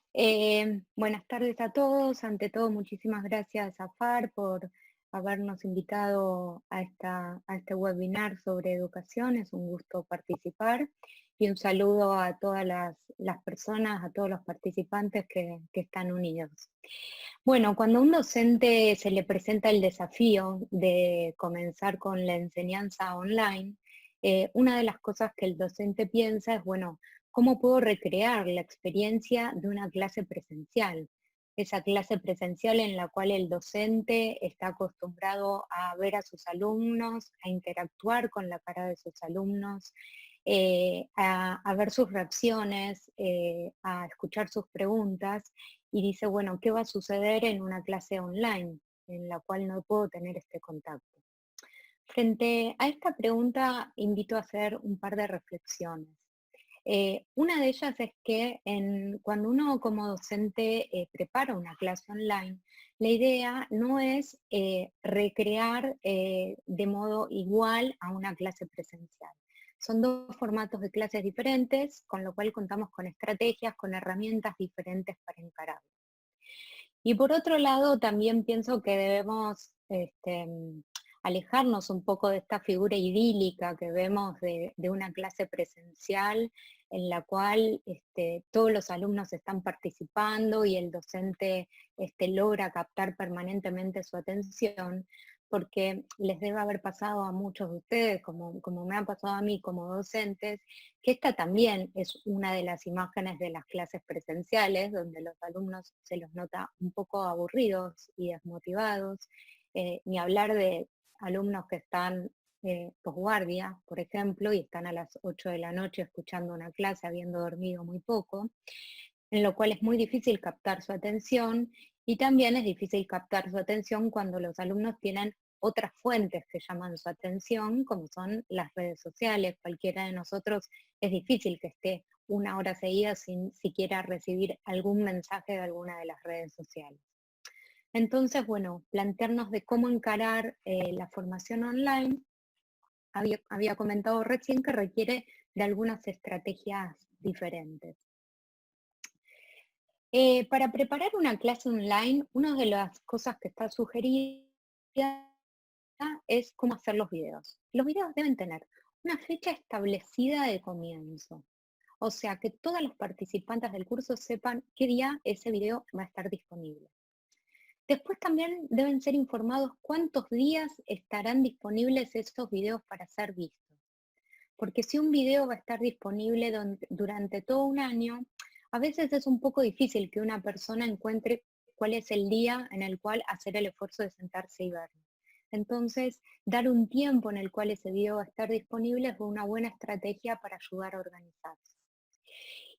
buenas tardes a todos. Ante todo, muchísimas gracias a FAR por habernos invitado a este webinar sobre educación. Es un gusto participar. Y un saludo a todas las personas, a todos los participantes que están unidos. Bueno, cuando a un docente se le presenta el desafío de comenzar con la enseñanza online, una de las cosas que el docente piensa es, bueno, ¿cómo puedo recrear la experiencia de una clase presencial? Esa clase presencial en la cual el docente está acostumbrado a ver a sus alumnos, a interactuar con la cara de sus alumnos, a ver sus reacciones, a escuchar sus preguntas, y dice, bueno, ¿qué va a suceder en una clase online en la cual no puedo tener este contacto? Frente a esta pregunta, invito a hacer un par de reflexiones. Una de ellas es que cuando uno como docente prepara una clase online, la idea no es recrear de modo igual a una clase presencial. Son dos formatos de clases diferentes, con lo cual contamos con estrategias, con herramientas diferentes para encararlo. Y por otro lado, también pienso que debemos alejarnos un poco de esta figura idílica que vemos de una clase presencial en la cual todos los alumnos están participando y el docente logra captar permanentemente su atención, porque les debe haber pasado a muchos de ustedes, como me ha pasado a mí como docentes, que esta también es una de las imágenes de las clases presenciales, donde los alumnos se los nota un poco aburridos y desmotivados, ni hablar de alumnos que están posguardia, por ejemplo, y están a las 8 de la noche escuchando una clase habiendo dormido muy poco, en lo cual es muy difícil captar su atención, y también es difícil captar su atención cuando los alumnos tienen otras fuentes que llaman su atención, como son las redes sociales. Cualquiera de nosotros es difícil que esté una hora seguida sin siquiera recibir algún mensaje de alguna de las redes sociales. Entonces, bueno, plantearnos de cómo encarar la formación online. Había comentado recién que requiere de algunas estrategias diferentes. Para preparar una clase online, una de las cosas que está sugerida es cómo hacer los videos. Los videos deben tener una fecha establecida de comienzo. O sea, que todos los participantes del curso sepan qué día ese video va a estar disponible. Después también deben ser informados cuántos días estarán disponibles esos videos para ser vistos. Porque si un video va a estar disponible durante todo un año, a veces es un poco difícil que una persona encuentre cuál es el día en el cual hacer el esfuerzo de sentarse y verlo. Entonces, dar un tiempo en el cual ese video va a estar disponible es una buena estrategia para ayudar a organizarse.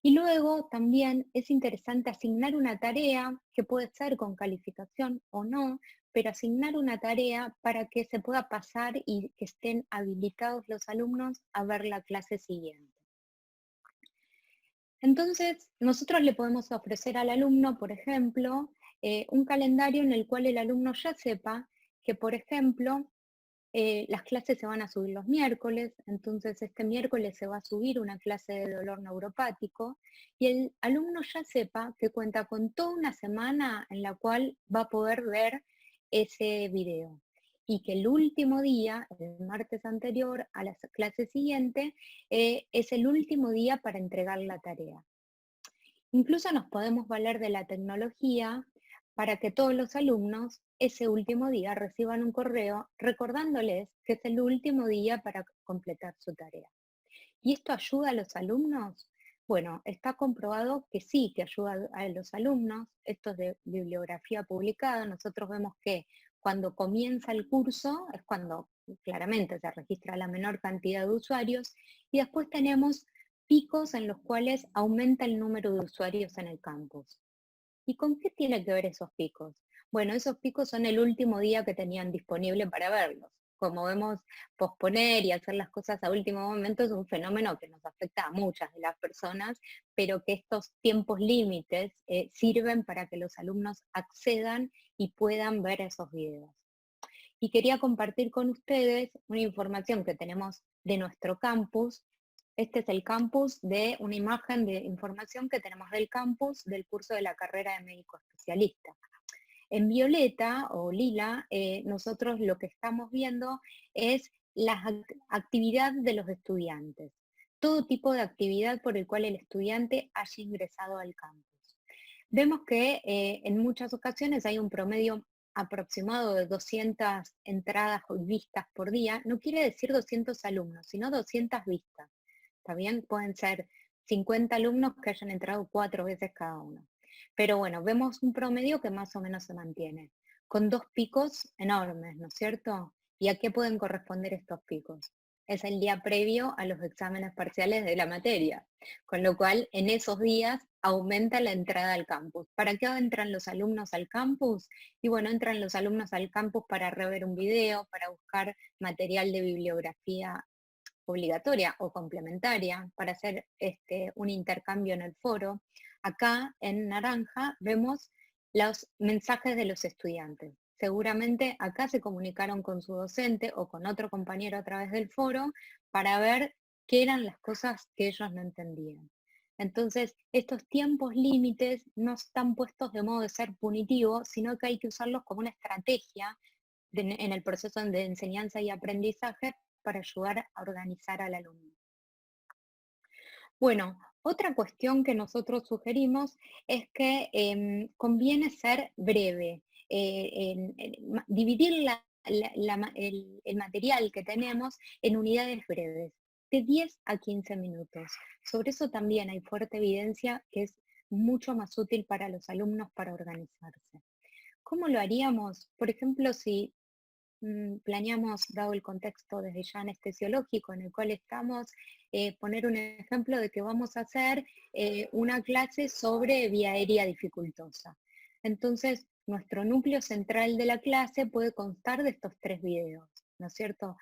Y luego también es interesante asignar una tarea, que puede ser con calificación o no, pero asignar una tarea para que se pueda pasar y que estén habilitados los alumnos a ver la clase siguiente. Entonces, nosotros le podemos ofrecer al alumno, por ejemplo, un calendario en el cual el alumno ya sepa que, por ejemplo, Las clases se van a subir los miércoles, entonces este miércoles se va a subir una clase de dolor neuropático y el alumno ya sepa que cuenta con toda una semana en la cual va a poder ver ese video y que el último día, el martes anterior a la clase siguiente, es el último día para entregar la tarea. Incluso nos podemos valer de la tecnología para que todos los alumnos ese último día reciban un correo recordándoles que es el último día para completar su tarea. ¿Y esto ayuda a los alumnos? Bueno, está comprobado que sí, que ayuda a los alumnos. Esto es de bibliografía publicada. Nosotros vemos que cuando comienza el curso es cuando claramente se registra la menor cantidad de usuarios y después tenemos picos en los cuales aumenta el número de usuarios en el campus. ¿Y con qué tiene que ver esos picos? Bueno, esos picos son el último día que tenían disponible para verlos. Como vemos, posponer y hacer las cosas a último momento es un fenómeno que nos afecta a muchas de las personas, pero que estos tiempos límites sirven para que los alumnos accedan y puedan ver esos videos. Y quería compartir con ustedes una información que tenemos de nuestro campus. Este es el campus de una imagen de información que tenemos del campus del curso de la carrera de médico especialista. En violeta o lila, nosotros lo que estamos viendo es la actividad de los estudiantes. Todo tipo de actividad por el cual el estudiante haya ingresado al campus. Vemos que en muchas ocasiones hay un promedio aproximado de 200 entradas o vistas por día. No quiere decir 200 alumnos, sino 200 vistas. ¿Está bien? Pueden ser 50 alumnos que hayan entrado 4 veces cada uno. Pero bueno, vemos un promedio que más o menos se mantiene, con 2 picos enormes, ¿no es cierto? ¿Y a qué pueden corresponder estos picos? Es el día previo a los exámenes parciales de la materia, con lo cual en esos días aumenta la entrada al campus. ¿Para qué entran los alumnos al campus? Y bueno, entran los alumnos al campus para rever un video, para buscar material de bibliografía obligatoria o complementaria, para hacer un intercambio en el foro. Acá en naranja vemos los mensajes de los estudiantes. Seguramente acá se comunicaron con su docente o con otro compañero a través del foro para ver qué eran las cosas que ellos no entendían. Entonces, estos tiempos límites no están puestos de modo de ser punitivo, sino que hay que usarlos como una estrategia en el proceso de enseñanza y aprendizaje para ayudar a organizar al alumno. Bueno, otra cuestión que nosotros sugerimos es que conviene ser breve, dividir el material que tenemos en unidades breves, de 10 a 15 minutos. Sobre eso también hay fuerte evidencia que es mucho más útil para los alumnos para organizarse. ¿Cómo lo haríamos? Por ejemplo, si planeamos, dado el contexto desde ya anestesiológico en el cual estamos, poner un ejemplo de que vamos a hacer una clase sobre vía aérea dificultosa. Entonces, nuestro núcleo central de la clase puede constar de estos 3 videos, ¿no es cierto?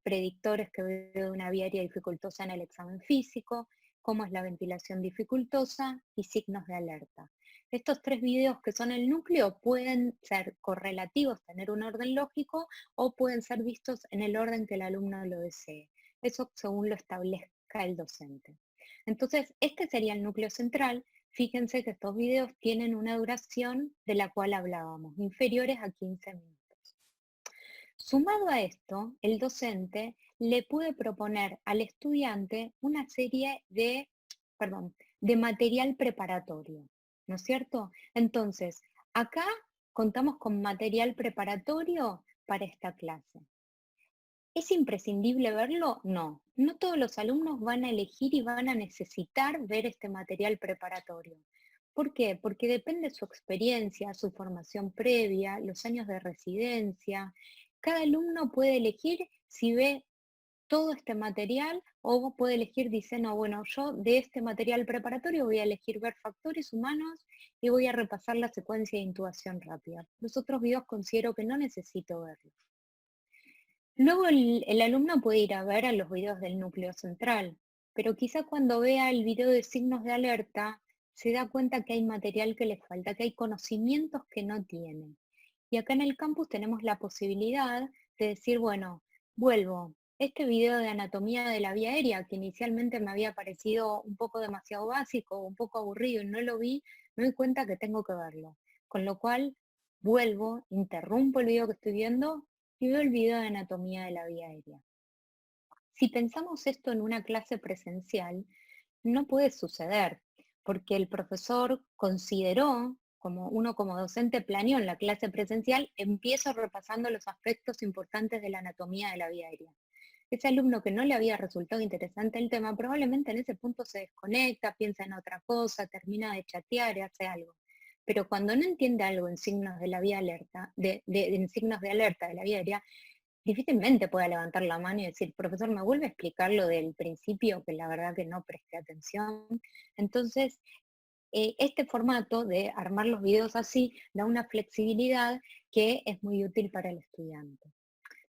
Predictores que veo de una vía aérea dificultosa en el examen físico, cómo es la ventilación dificultosa y signos de alerta. Estos 3 videos que son el núcleo pueden ser correlativos, tener un orden lógico, o pueden ser vistos en el orden que el alumno lo desee. Eso según lo establezca el docente. Entonces, este sería el núcleo central. Fíjense que estos videos tienen una duración de la cual hablábamos, inferiores a 15 minutos. Sumado a esto, el docente le puede proponer al estudiante una serie de material preparatorio, ¿no es cierto? Entonces, acá contamos con material preparatorio para esta clase. ¿Es imprescindible verlo? No. No todos los alumnos van a elegir y van a necesitar ver este material preparatorio. ¿Por qué? Porque depende de su experiencia, su formación previa, los años de residencia. Cada alumno puede elegir si ve todo este material o puede elegir, dice, no, bueno, yo de este material preparatorio voy a elegir ver factores humanos y voy a repasar la secuencia de intubación rápida. Los otros videos considero que no necesito verlos. Luego el alumno puede ir a ver a los videos del núcleo central, pero quizá cuando vea el video de signos de alerta se da cuenta que hay material que le falta, que hay conocimientos que no tiene. Y acá en el campus tenemos la posibilidad de decir, bueno, vuelvo. Este video de anatomía de la vía aérea, que inicialmente me había parecido un poco demasiado básico, un poco aburrido y no lo vi, me doy cuenta que tengo que verlo. Con lo cual, vuelvo, interrumpo el video que estoy viendo y veo el video de anatomía de la vía aérea. Si pensamos esto en una clase presencial, no puede suceder, porque el profesor consideró, como uno como docente planeó en la clase presencial, empiezo repasando los aspectos importantes de la anatomía de la vía aérea. Ese alumno que no le había resultado interesante el tema, probablemente en ese punto se desconecta, piensa en otra cosa, termina de chatear y hace algo. Pero cuando no entiende algo en signos de la vía alerta, en signos de alerta de la vía aérea, difícilmente pueda levantar la mano y decir, profesor, ¿me vuelve a explicar lo del principio? Que la verdad que no presté atención. Entonces, este formato de armar los videos así da una flexibilidad que es muy útil para el estudiante.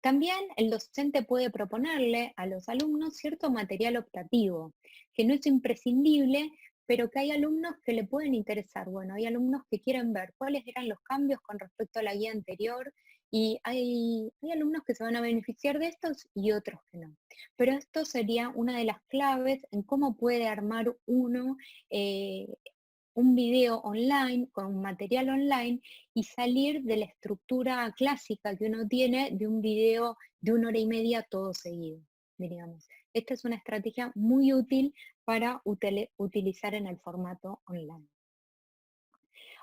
También el docente puede proponerle a los alumnos cierto material optativo, que no es imprescindible, pero que hay alumnos que le pueden interesar. Bueno, hay alumnos que quieren ver cuáles eran los cambios con respecto a la guía anterior, y hay alumnos que se van a beneficiar de estos y otros que no. Pero esto sería una de las claves en cómo puede armar uno un video online, con un material online, y salir de la estructura clásica que uno tiene de un video de 1 hora y media todo seguido, diríamos. Esta es una estrategia muy útil para utilizar en el formato online.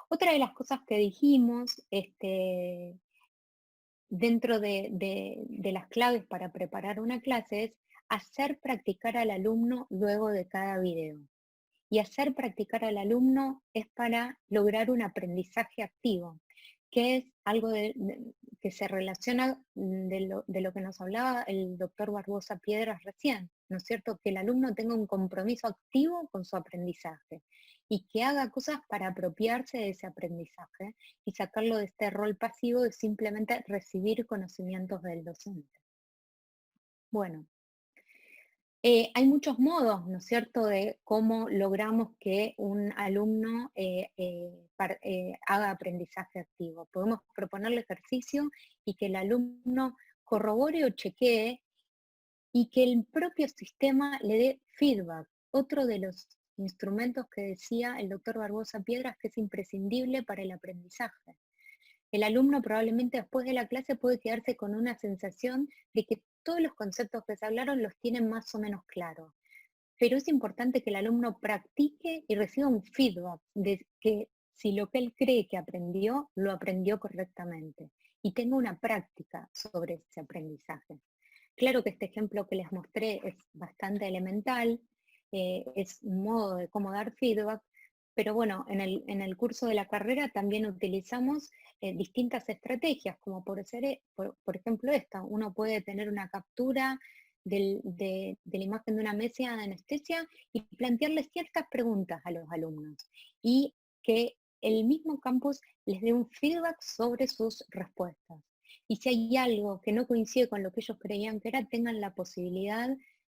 Otra de las cosas que dijimos dentro de las claves para preparar una clase es hacer practicar al alumno luego de cada video. Y hacer practicar al alumno es para lograr un aprendizaje activo, que es algo que se relaciona de lo que nos hablaba el doctor Barbosa Piedras recién, ¿no es cierto? Que el alumno tenga un compromiso activo con su aprendizaje y que haga cosas para apropiarse de ese aprendizaje y sacarlo de este rol pasivo de simplemente recibir conocimientos del docente. Bueno, hay muchos modos, ¿no es cierto?, de cómo logramos que un alumno haga aprendizaje activo. Podemos proponerle ejercicio y que el alumno corrobore o chequee y que el propio sistema le dé feedback. Otro de los instrumentos que decía el doctor Barbosa Piedras que es imprescindible para el aprendizaje. El alumno probablemente después de la clase puede quedarse con una sensación de que todos los conceptos que se hablaron los tienen más o menos claros. Pero es importante que el alumno practique y reciba un feedback de que si lo que él cree que aprendió, lo aprendió correctamente. Y tenga una práctica sobre ese aprendizaje. Claro que este ejemplo que les mostré es bastante elemental, es un modo de cómo dar feedback, pero bueno, en el curso de la carrera también utilizamos distintas estrategias, como por ejemplo esta. Uno puede tener una captura de la imagen de una mesa de anestesia y plantearles ciertas preguntas a los alumnos y que el mismo campus les dé un feedback sobre sus respuestas. Y si hay algo que no coincide con lo que ellos creían que era, tengan la posibilidad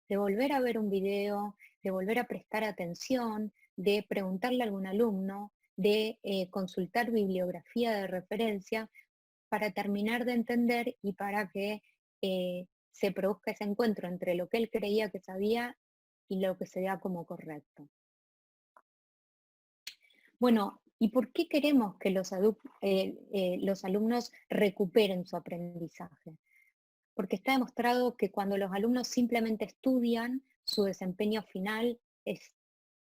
de volver a ver un video, de volver a prestar atención, de preguntarle a algún alumno, de consultar bibliografía de referencia para terminar de entender y para que se produzca ese encuentro entre lo que él creía que sabía y lo que se da como correcto. Bueno, ¿y por qué queremos que los alumnos recuperen su aprendizaje? Porque está demostrado que cuando los alumnos simplemente estudian, su desempeño final es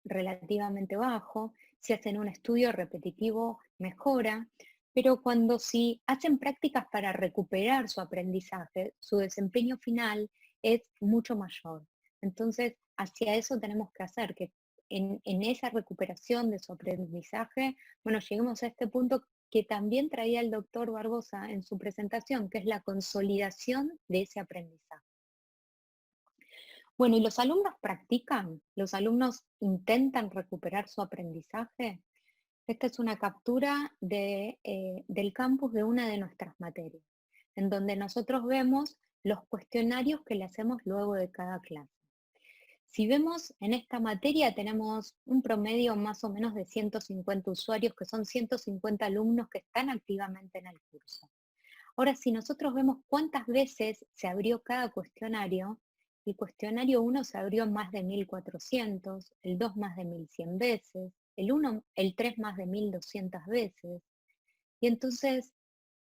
relativamente bajo. Si hacen un estudio repetitivo, mejora. Pero cuando sí hacen prácticas para recuperar su aprendizaje, su desempeño final es mucho mayor. Entonces, hacia eso tenemos que hacer, que en esa recuperación de su aprendizaje, bueno, lleguemos a este punto que también traía el doctor Barbosa en su presentación, que es la consolidación de ese aprendizaje. Bueno, ¿y los alumnos practican? ¿Los alumnos intentan recuperar su aprendizaje? Esta es una captura del campus de una de nuestras materias, en donde nosotros vemos los cuestionarios que le hacemos luego de cada clase. Si vemos en esta materia tenemos un promedio más o menos de 150 usuarios, que son 150 alumnos que están activamente en el curso. Ahora, si nosotros vemos cuántas veces se abrió cada cuestionario, el cuestionario 1 se abrió más de 1400, el 2 más de 1100 veces, el 3 más de 1200 veces. Y entonces,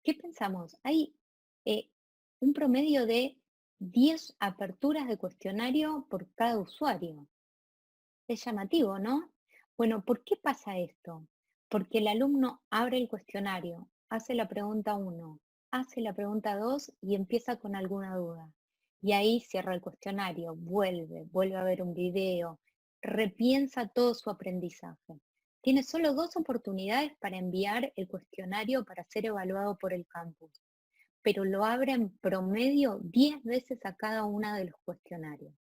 ¿qué pensamos? Hay un promedio de 10 aperturas de cuestionario por cada usuario. Es llamativo, ¿no? Bueno, ¿por qué pasa esto? Porque el alumno abre el cuestionario, hace la pregunta 1, hace la pregunta 2 y empieza con alguna duda. Y ahí cierra el cuestionario, vuelve a ver un video, repiensa todo su aprendizaje. Tiene solo 2 oportunidades para enviar el cuestionario para ser evaluado por el campus, pero lo abre en promedio 10 veces a cada uno de los cuestionarios.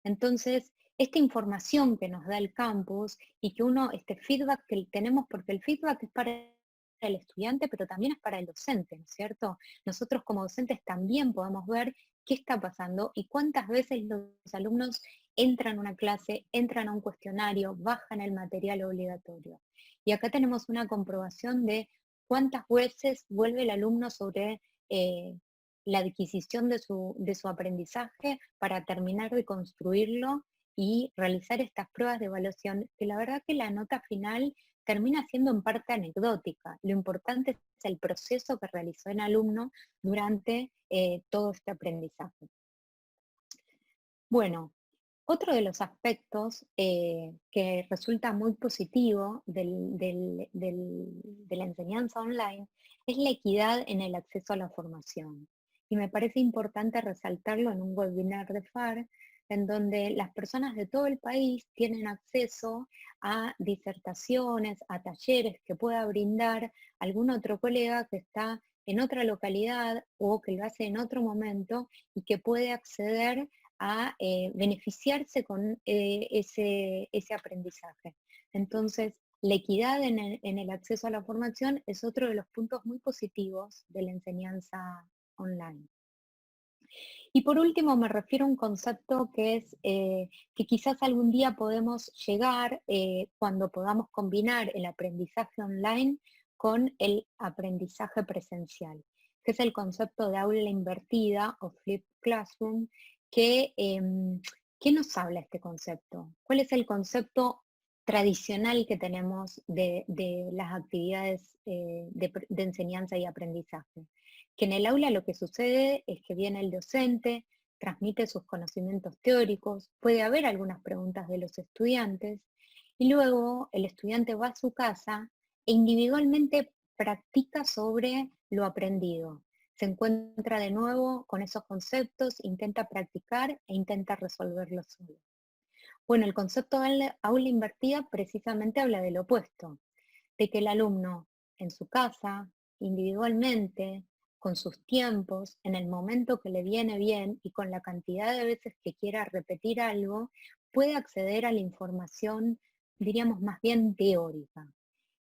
Entonces, esta información que nos da el campus y que este feedback que tenemos, porque el feedback es para el estudiante, pero también es para el docente, ¿no es cierto? Nosotros como docentes también podemos ver qué está pasando y cuántas veces los alumnos entran a una clase, entran a un cuestionario, bajan el material obligatorio. Y acá tenemos una comprobación de cuántas veces vuelve el alumno sobre la adquisición de su aprendizaje para terminar de construirlo y realizar estas pruebas de evaluación, que la verdad que la nota final termina siendo en parte anecdótica. Lo importante es el proceso que realizó el alumno durante todo este aprendizaje. Bueno, otro de los aspectos que resulta muy positivo de la enseñanza online es la equidad en el acceso a la formación. Y me parece importante resaltarlo en un webinar de FAR, en donde las personas de todo el país tienen acceso a disertaciones, a talleres que pueda brindar algún otro colega que está en otra localidad o que lo hace en otro momento y que puede acceder a beneficiarse con ese aprendizaje. Entonces, la equidad en el acceso a la formación es otro de los puntos muy positivos de la enseñanza online. Y por último, me refiero a un concepto que es que quizás algún día podemos llegar cuando podamos combinar el aprendizaje online con el aprendizaje presencial, que es el concepto de aula invertida o flipped classroom. ¿Qué nos habla este concepto? ¿Cuál es el concepto tradicional que tenemos de las actividades de enseñanza y aprendizaje? Que en el aula lo que sucede es que viene el docente, transmite sus conocimientos teóricos, puede haber algunas preguntas de los estudiantes, y luego el estudiante va a su casa e individualmente practica sobre lo aprendido. Se encuentra de nuevo con esos conceptos, intenta practicar e intenta resolverlos solo. Bueno, el concepto de aula invertida precisamente habla del opuesto, de que el alumno en su casa, individualmente, con sus tiempos, en el momento que le viene bien y con la cantidad de veces que quiera repetir algo, puede acceder a la información, diríamos más bien teórica.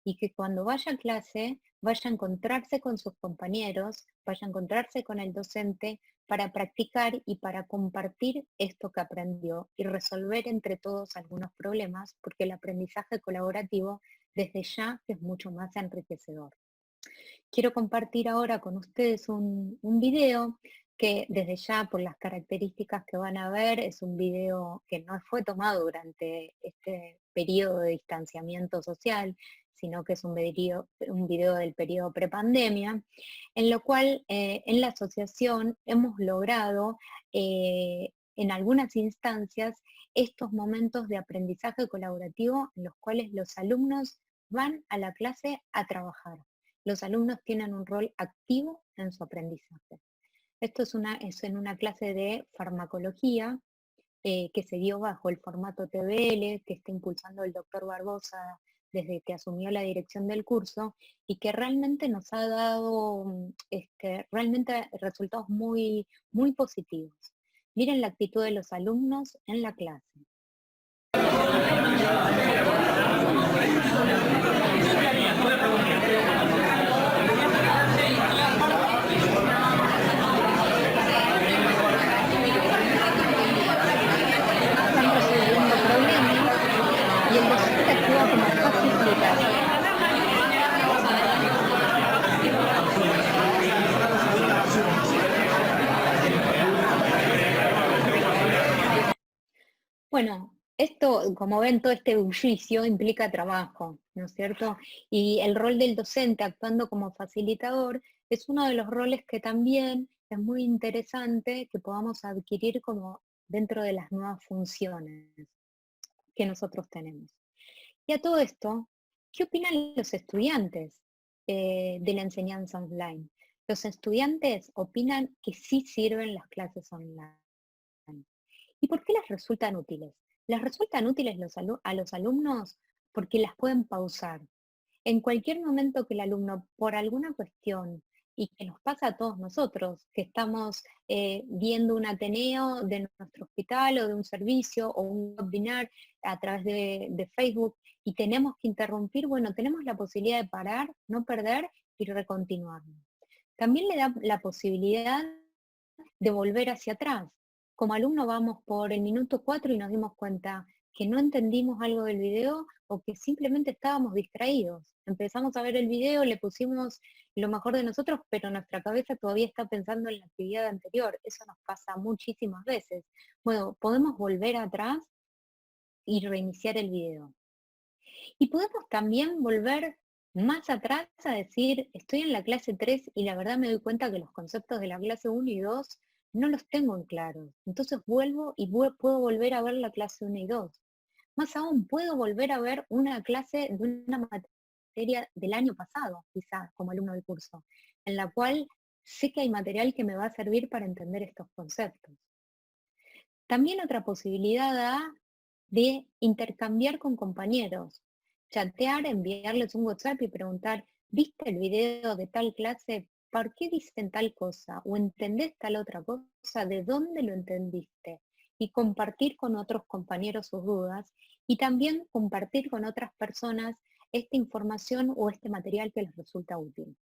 Y que cuando vaya a clase, vaya a encontrarse con sus compañeros, vaya a encontrarse con el docente para practicar y para compartir esto que aprendió y resolver entre todos algunos problemas, porque el aprendizaje colaborativo desde ya es mucho más enriquecedor. Quiero compartir ahora con ustedes un video que desde ya por las características que van a ver es un video que no fue tomado durante este periodo de distanciamiento social, sino que es un video del periodo prepandemia, en lo cual en la asociación hemos logrado en algunas instancias estos momentos de aprendizaje colaborativo en los cuales los alumnos van a la clase a trabajar. Los alumnos tienen un rol activo en su aprendizaje. Esto es en una clase de farmacología que se dio bajo el formato TBL, que está impulsando el doctor Barbosa desde que asumió la dirección del curso y que realmente nos ha dado realmente resultados muy, muy positivos. Miren la actitud de los alumnos en la clase. Y el docente actúa como facilitador. Bueno, esto, como ven, todo este bullicio implica trabajo, ¿no es cierto? Y el rol del docente actuando como facilitador es uno de los roles que también es muy interesante que podamos adquirir como dentro de las nuevas funciones que nosotros tenemos. Y a todo esto, ¿qué opinan los estudiantes de la enseñanza online? Los estudiantes opinan que sí sirven las clases online. ¿Y por qué les resultan útiles? Les resultan útiles a los alumnos porque las pueden pausar. En cualquier momento que el alumno, por alguna cuestión, y que nos pasa a todos nosotros, que estamos viendo un Ateneo de nuestro hospital o de un servicio o un webinar a través de Facebook y tenemos que interrumpir, bueno, tenemos la posibilidad de parar, no perder y recontinuarlo. También le da la posibilidad de volver hacia atrás. Como alumno vamos por el minuto 4 y nos dimos cuenta que no entendimos algo del video o que simplemente estábamos distraídos. Empezamos a ver el video, le pusimos lo mejor de nosotros, pero nuestra cabeza todavía está pensando en la actividad anterior. Eso nos pasa muchísimas veces. Bueno, podemos volver atrás y reiniciar el video. Y podemos también volver más atrás a decir, estoy en la clase 3 y la verdad me doy cuenta que los conceptos de la clase 1 y 2 no los tengo en claro. Entonces vuelvo y puedo volver a ver la clase 1 y 2. Más aún, puedo volver a ver una clase de una materia del año pasado, quizás como alumno del curso, en la cual sé que hay material que me va a servir para entender estos conceptos. También otra posibilidad da de intercambiar con compañeros, chatear, enviarles un WhatsApp y preguntar, ¿viste el video de tal clase? ¿Por qué dicen tal cosa? ¿O entendés tal otra cosa? ¿De dónde lo entendiste? Y compartir con otros compañeros sus dudas y también compartir con otras personas esta información o este material que les resulta útil.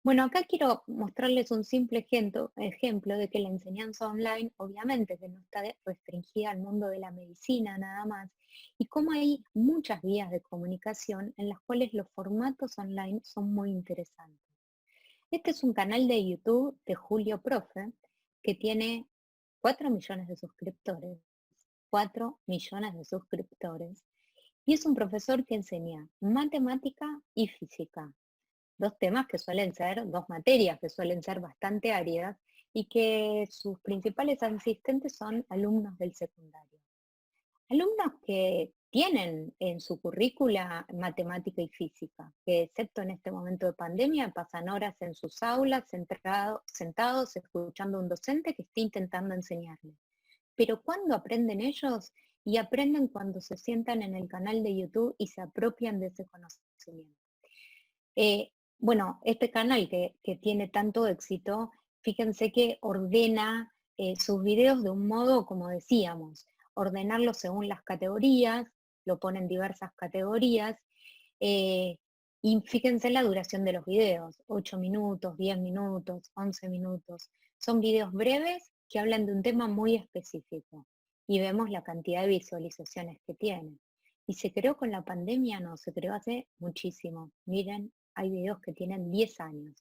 Bueno, acá quiero mostrarles un simple ejemplo de que la enseñanza online, obviamente, que no está restringida al mundo de la medicina nada más, y cómo hay muchas vías de comunicación en las cuales los formatos online son muy interesantes. Este es un canal de YouTube de Julio Profe, que tiene 4 millones de suscriptores, 4 millones de suscriptores, y es un profesor que enseña matemática y física. Dos temas que suelen ser, dos materias que suelen ser bastante áridas y que sus principales asistentes son alumnos del secundario. Alumnos que tienen en su currícula matemática y física, que excepto en este momento de pandemia pasan horas en sus aulas sentados escuchando a un docente que está intentando enseñarles. Pero ¿cuándo aprenden ellos? Y aprenden cuando se sientan en el canal de YouTube y se apropian de ese conocimiento. Bueno, este canal que tiene tanto éxito, fíjense que ordena sus videos de un modo, como decíamos, ordenarlos según las categorías, lo pone en diversas categorías, y fíjense la duración de los videos, 8 minutos, 10 minutos, 11 minutos. Son videos breves que hablan de un tema muy específico y vemos la cantidad de visualizaciones que tienen. ¿Y se creó con la pandemia? No, se creó hace muchísimo. Miren, hay videos que tienen 10 años,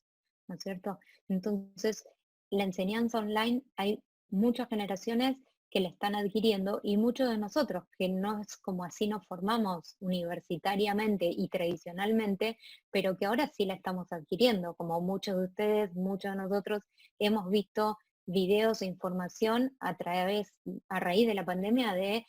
¿no es cierto? Entonces, la enseñanza online, hay muchas generaciones que la están adquiriendo y muchos de nosotros, que no es como así nos formamos universitariamente y tradicionalmente, pero que ahora sí la estamos adquiriendo, como muchos de ustedes, muchos de nosotros hemos visto videos e información a raíz de la pandemia de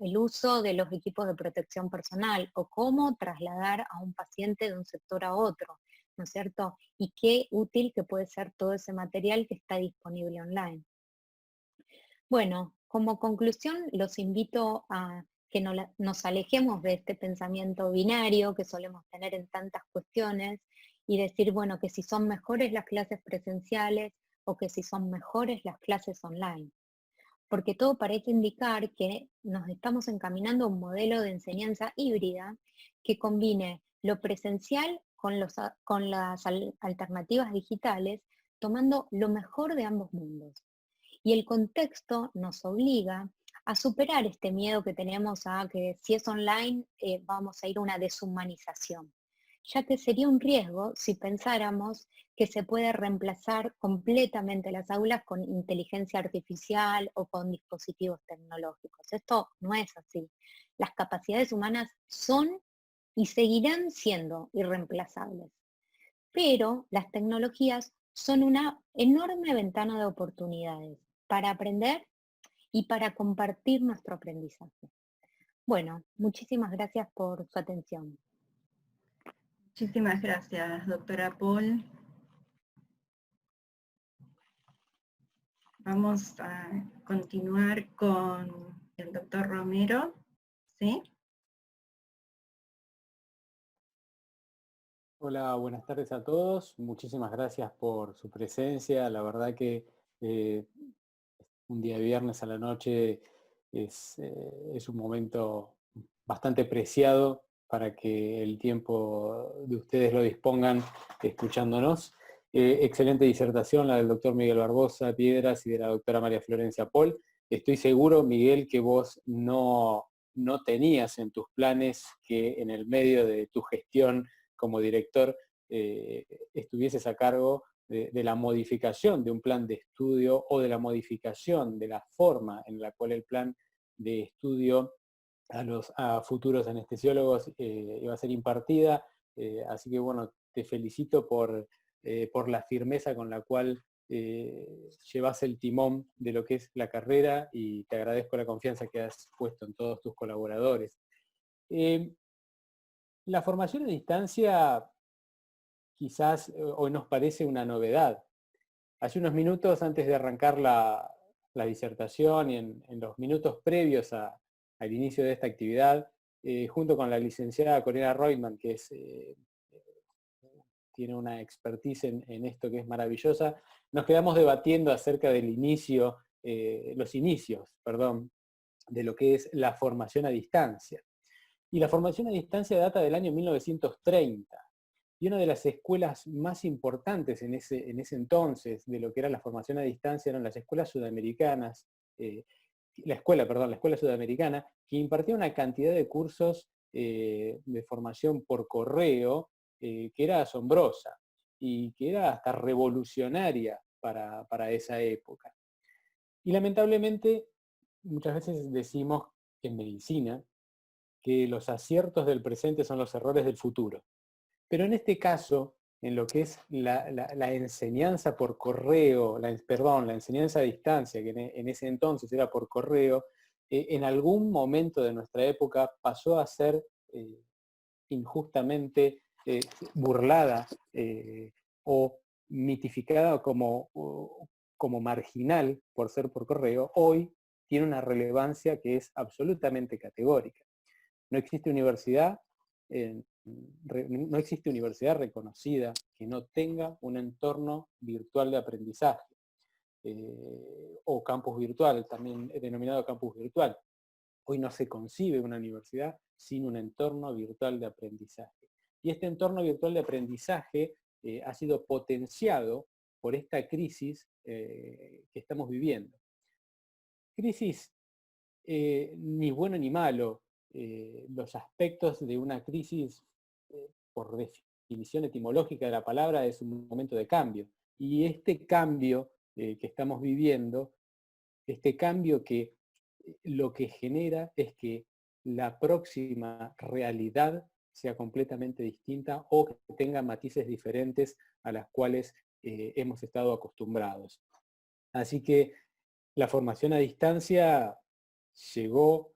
el uso de los equipos de protección personal o cómo trasladar a un paciente de un sector a otro, ¿no es cierto? Y qué útil que puede ser todo ese material que está disponible online. Bueno, como conclusión los invito a que nos alejemos de este pensamiento binario que solemos tener en tantas cuestiones y decir, bueno, que si son mejores las clases presenciales o que si son mejores las clases online. Porque todo parece indicar que nos estamos encaminando a un modelo de enseñanza híbrida que combine lo presencial con las alternativas digitales, tomando lo mejor de ambos mundos. Y el contexto nos obliga a superar este miedo que tenemos a que si es online vamos a ir a una deshumanización. ya que sería un riesgo si pensáramos que se puede reemplazar completamente las aulas con inteligencia artificial o con dispositivos tecnológicos. Esto no es así. Las capacidades humanas son y seguirán siendo irreemplazables. Pero las tecnologías son una enorme ventana de oportunidades para aprender y para compartir nuestro aprendizaje. Bueno, muchísimas gracias por su atención. Muchísimas gracias, doctora Paul. Vamos a continuar con el doctor Romero, ¿sí? Hola, buenas tardes a todos. Muchísimas gracias por su presencia. La verdad que un día viernes a la noche es un momento bastante preciado para que el tiempo de ustedes lo dispongan escuchándonos. Excelente disertación la del doctor Miguel Barbosa Piedras y de la doctora María Florencia Paul. Estoy seguro, Miguel, que vos no tenías en tus planes que en el medio de tu gestión como director estuvieses a cargo de la modificación de un plan de estudio o de la modificación de la forma en la cual el plan de estudio a futuros anestesiólogos iba a ser impartida. Así que bueno, te felicito por la firmeza con la cual llevas el timón de lo que es la carrera y te agradezco la confianza que has puesto en todos tus colaboradores. La formación a distancia quizás hoy nos parece una novedad. Hace unos minutos antes de arrancar la disertación y en los minutos previos al inicio de esta actividad, junto con la licenciada Corina Reutemann, que tiene una expertise en esto que es maravillosa, nos quedamos debatiendo acerca del los inicios de lo que es la formación a distancia. Y la formación a distancia data del año 1930. Y una de las escuelas más importantes en ese entonces de lo que era la formación a distancia eran las escuelas sudamericanas, la escuela sudamericana, que impartía una cantidad de cursos de formación por correo que era asombrosa y que era hasta revolucionaria para esa época. Y lamentablemente muchas veces decimos en medicina que los aciertos del presente son los errores del futuro. Pero en este caso, en lo que es la enseñanza por correo, la enseñanza a distancia, que en ese entonces era por correo, en algún momento de nuestra época pasó a ser injustamente burlada o mitificada como marginal por ser por correo. Hoy tiene una relevancia que es absolutamente categórica. No existe universidad reconocida que no tenga un entorno virtual de aprendizaje o campus virtual, también denominado campus virtual. Hoy no se concibe una universidad sin un entorno virtual de aprendizaje. Y este entorno virtual de aprendizaje ha sido potenciado por esta crisis que estamos viviendo. Crisis ni bueno ni malo. Los aspectos de una crisis, por definición etimológica de la palabra, es un momento de cambio. Y este cambio que estamos viviendo, este cambio que lo que genera es que la próxima realidad sea completamente distinta o que tenga matices diferentes a las cuales hemos estado acostumbrados. Así que la formación a distancia llegó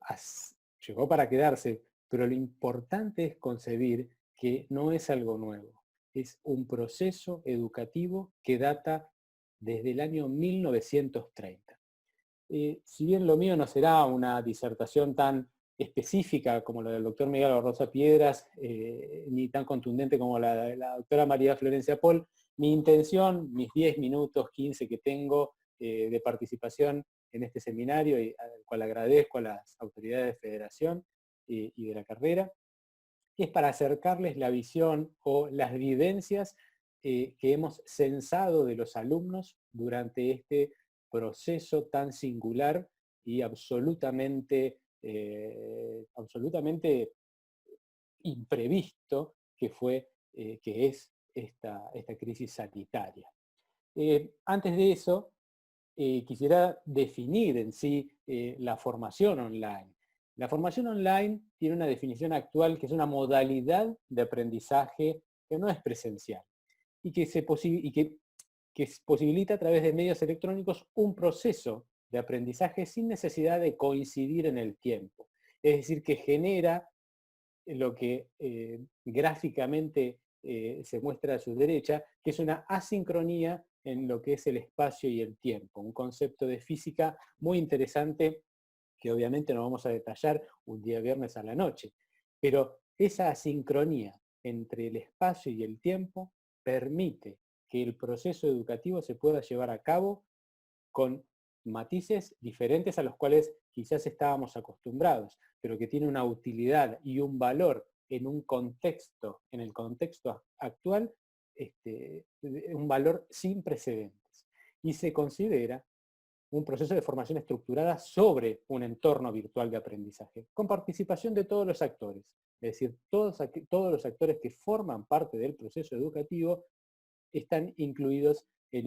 para quedarse, pero lo importante es concebir que no es algo nuevo, es un proceso educativo que data desde el año 1930. Si bien lo mío no será una disertación tan específica como la del doctor Miguel Barbosa Piedras, ni tan contundente como la de la doctora María Florencia Paul, mi intención, mis 10 minutos, 15 que tengo de participación en este seminario, y al cual agradezco a las autoridades de federación y de la carrera, es para acercarles la visión o las vivencias que hemos censado de los alumnos durante este proceso tan singular y absolutamente imprevisto que fue que es esta crisis sanitaria. Antes de eso, quisiera definir en sí la formación online. La formación online tiene una definición actual que es una modalidad de aprendizaje que no es presencial y que posibilita a través de medios electrónicos un proceso de aprendizaje sin necesidad de coincidir en el tiempo. Es decir, que genera lo que gráficamente se muestra a su derecha, que es una asincronía en lo que es el espacio y el tiempo, un concepto de física muy interesante que obviamente no vamos a detallar un día viernes a la noche, pero esa asincronía entre el espacio y el tiempo permite que el proceso educativo se pueda llevar a cabo con matices diferentes a los cuales quizás estábamos acostumbrados, pero que tiene una utilidad y un valor en un contexto, en el contexto actual, un valor sin precedentes. Y se considera un proceso de formación estructurada sobre un entorno virtual de aprendizaje, con participación de todos los actores. Es decir, todos los actores que forman parte del proceso educativo están incluidos en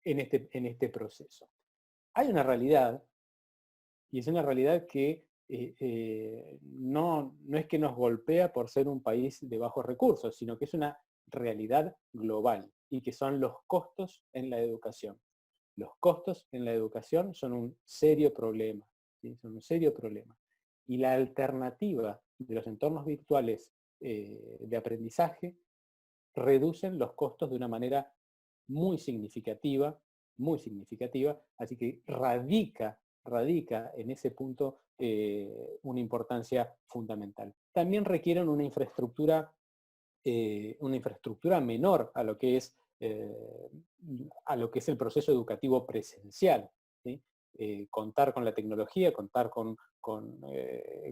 este proceso. Hay una realidad, y es una realidad que no es que nos golpea por ser un país de bajos recursos, sino que es una realidad global, y que son los costos en la educación. Los costos en la educación son un serio problema, ¿sí? Son un serio problema. Y la alternativa de los entornos virtuales de aprendizaje reducen los costos de una manera muy significativa, así que radica en ese punto una importancia fundamental. También requieren una infraestructura menor a lo que es el proceso educativo presencial, ¿sí? Contar con la tecnología, contar con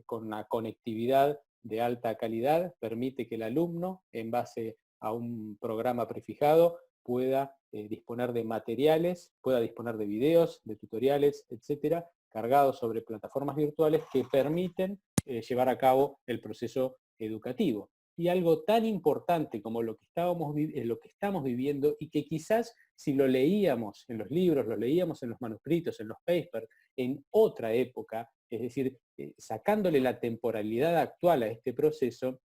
una conectividad de alta calidad permite que el alumno, en base a un programa prefijado, pueda disponer de materiales, pueda disponer de videos, de tutoriales, etcétera, cargados sobre plataformas virtuales que permiten llevar a cabo el proceso educativo. Y algo tan importante como lo que estamos viviendo, y que quizás si lo leíamos en los libros, lo leíamos en los manuscritos, en los papers, en otra época, es decir, sacándole la temporalidad actual a este proceso,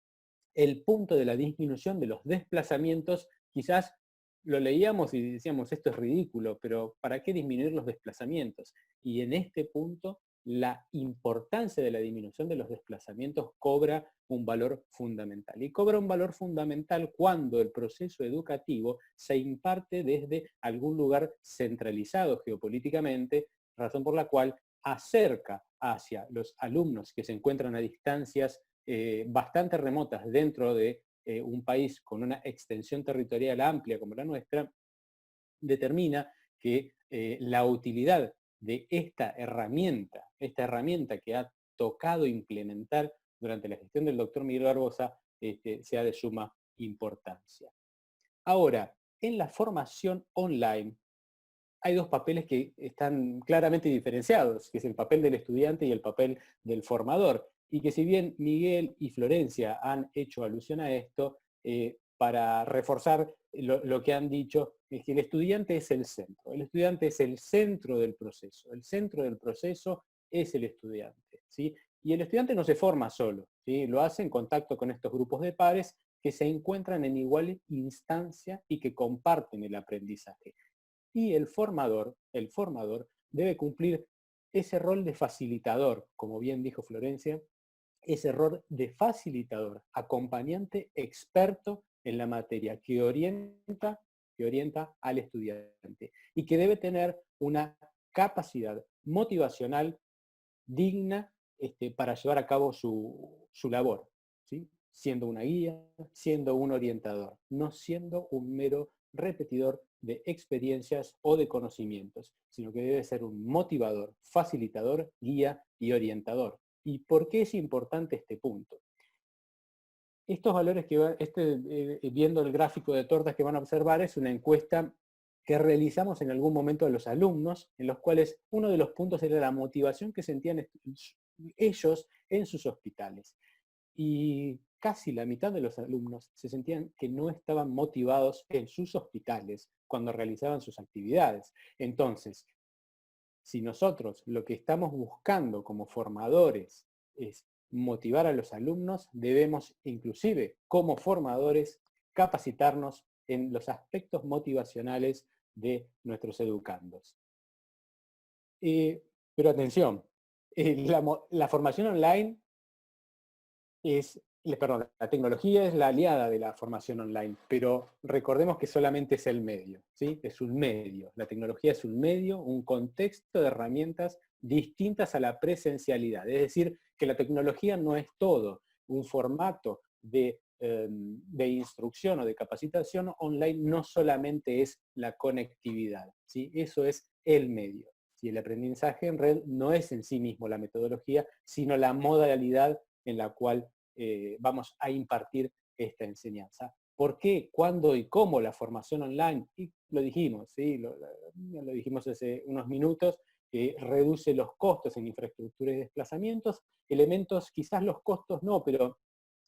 el punto de la disminución de los desplazamientos, quizás lo leíamos y decíamos, esto es ridículo, pero ¿para qué disminuir los desplazamientos? Y en este punto, la importancia de la disminución de los desplazamientos cobra un valor fundamental. Y cobra un valor fundamental cuando el proceso educativo se imparte desde algún lugar centralizado geopolíticamente, razón por la cual acerca hacia los alumnos que se encuentran a distancias bastante remotas dentro de un país con una extensión territorial amplia como la nuestra, determina que la utilidad de esta herramienta que ha tocado implementar durante la gestión del doctor Miguel Barbosa, sea de suma importancia. Ahora, en la formación online hay dos papeles que están claramente diferenciados, que es el papel del estudiante y el papel del formador, y que si bien Miguel y Florencia han hecho alusión a esto, para reforzar lo que han dicho, es que el estudiante es el centro. El estudiante es el centro del proceso. El centro del proceso es el estudiante, ¿sí? Y el estudiante no se forma solo, ¿sí? Lo hace en contacto con estos grupos de pares que se encuentran en igual instancia y que comparten el aprendizaje. Y el formador debe cumplir ese rol de facilitador, como bien dijo Florencia, ese rol de facilitador, acompañante, experto en la materia, que orienta al estudiante y que debe tener una capacidad motivacional digna para llevar a cabo su labor, ¿sí? Siendo una guía, siendo un orientador, no siendo un mero repetidor de experiencias o de conocimientos, sino que debe ser un motivador, facilitador, guía y orientador. ¿Y por qué es importante este punto? Estos valores viendo el gráfico de tortas que van a observar, es una encuesta que realizamos en algún momento a los alumnos, en los cuales uno de los puntos era la motivación que sentían ellos en sus hospitales. Y casi la mitad de los alumnos se sentían que no estaban motivados en sus hospitales cuando realizaban sus actividades. Entonces, si nosotros lo que estamos buscando como formadores es motivar a los alumnos, debemos inclusive como formadores capacitarnos en los aspectos motivacionales de nuestros educandos. Pero atención, la formación online la tecnología es la aliada de la formación online, pero recordemos que solamente es el medio, ¿sí? Es un medio. La tecnología es un medio, un contexto de herramientas distintas a la presencialidad. Es decir, que la tecnología no es todo. Un formato de instrucción o de capacitación online no solamente es la conectividad, ¿sí? Eso es el medio. ¿Sí? El aprendizaje en red no es en sí mismo la metodología, sino la modalidad en la cual vamos a impartir esta enseñanza. ¿Por qué, cuándo y cómo la formación online? Y lo dijimos, ¿sí? lo dijimos hace unos minutos, reduce los costos en infraestructura y desplazamientos, elementos, quizás los costos no, pero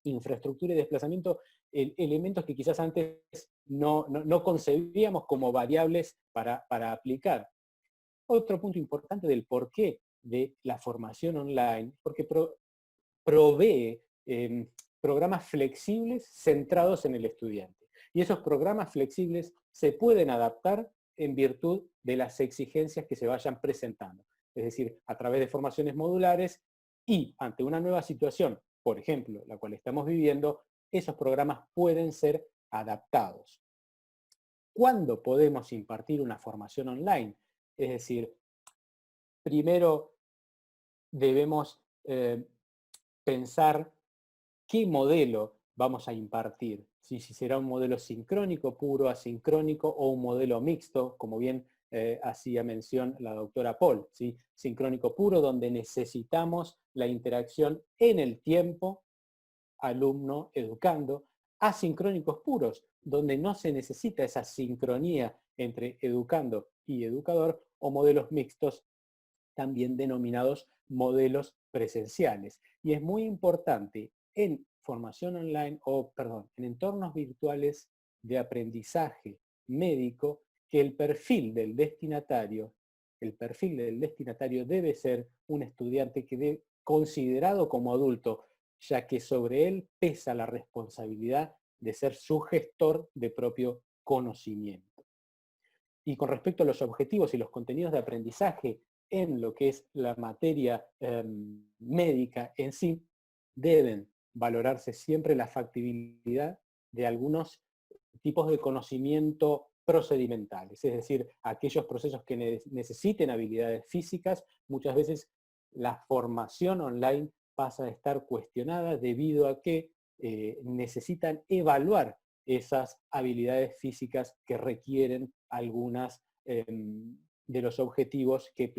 infraestructura y desplazamiento, elementos que quizás antes no concebíamos como variables para aplicar. Otro punto importante del porqué de la formación online, porque provee programas flexibles centrados en el estudiante. Y esos programas flexibles se pueden adaptar en virtud de las exigencias que se vayan presentando. Es decir, a través de formaciones modulares y ante una nueva situación, por ejemplo, la cual estamos viviendo, esos programas pueden ser adaptados. ¿Cuándo podemos impartir una formación online? Es decir, primero debemos pensar qué modelo vamos a impartir. Si será un modelo sincrónico, puro, asincrónico o un modelo mixto, como bien hacía mención la doctora Paul. ¿Sí? Sincrónico puro, donde necesitamos la interacción en el tiempo, alumno, educando. Asincrónicos puros, donde no se necesita esa sincronía entre educando y educador, o modelos mixtos, también denominados modelos presenciales. Y es muy importante en formación online, en entornos virtuales de aprendizaje médico, que el perfil del destinatario debe ser un estudiante que considerado como adulto, ya que sobre él pesa la responsabilidad de ser su gestor de propio conocimiento. Y con respecto a los objetivos y los contenidos de aprendizaje en lo que es la materia médica en sí, deben valorarse siempre la factibilidad de algunos tipos de conocimiento procedimentales, es decir, aquellos procesos que necesiten habilidades físicas. Muchas veces la formación online pasa a estar cuestionada debido a que necesitan evaluar esas habilidades físicas que requieren algunas de los objetivos que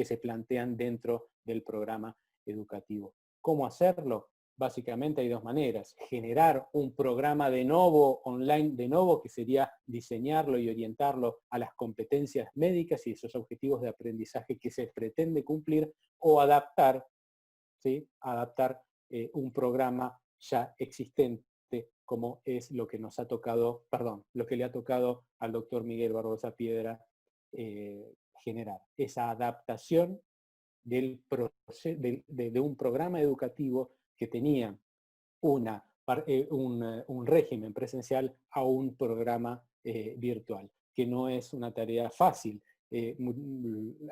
se plantean dentro del programa educativo. ¿Cómo hacerlo? Básicamente hay dos maneras. Generar un programa de nuevo, online de nuevo, que sería diseñarlo y orientarlo a las competencias médicas y esos objetivos de aprendizaje que se pretende cumplir, o adaptar, ¿sí? Adaptar un programa ya existente, como es lo que nos ha tocado, lo que le ha tocado al doctor Miguel Barbosa Piedra generar. Esa adaptación de un programa educativo que tenía un régimen presencial a un programa virtual, que no es una tarea fácil.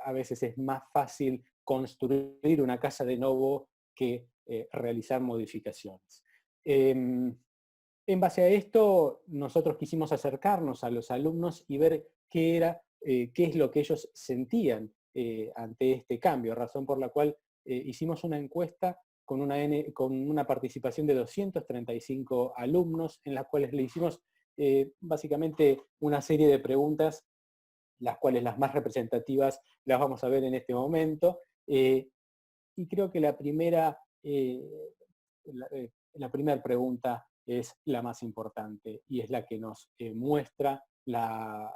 A veces es más fácil construir una casa de nuevo que realizar modificaciones. En base a esto, nosotros quisimos acercarnos a los alumnos y ver qué es lo que ellos sentían ante este cambio, razón por la cual hicimos una encuesta con una participación de 235 alumnos, en las cuales le hicimos básicamente una serie de preguntas, las cuales las más representativas las vamos a ver en este momento. Y creo que la primera pregunta es la más importante y es la que nos muestra la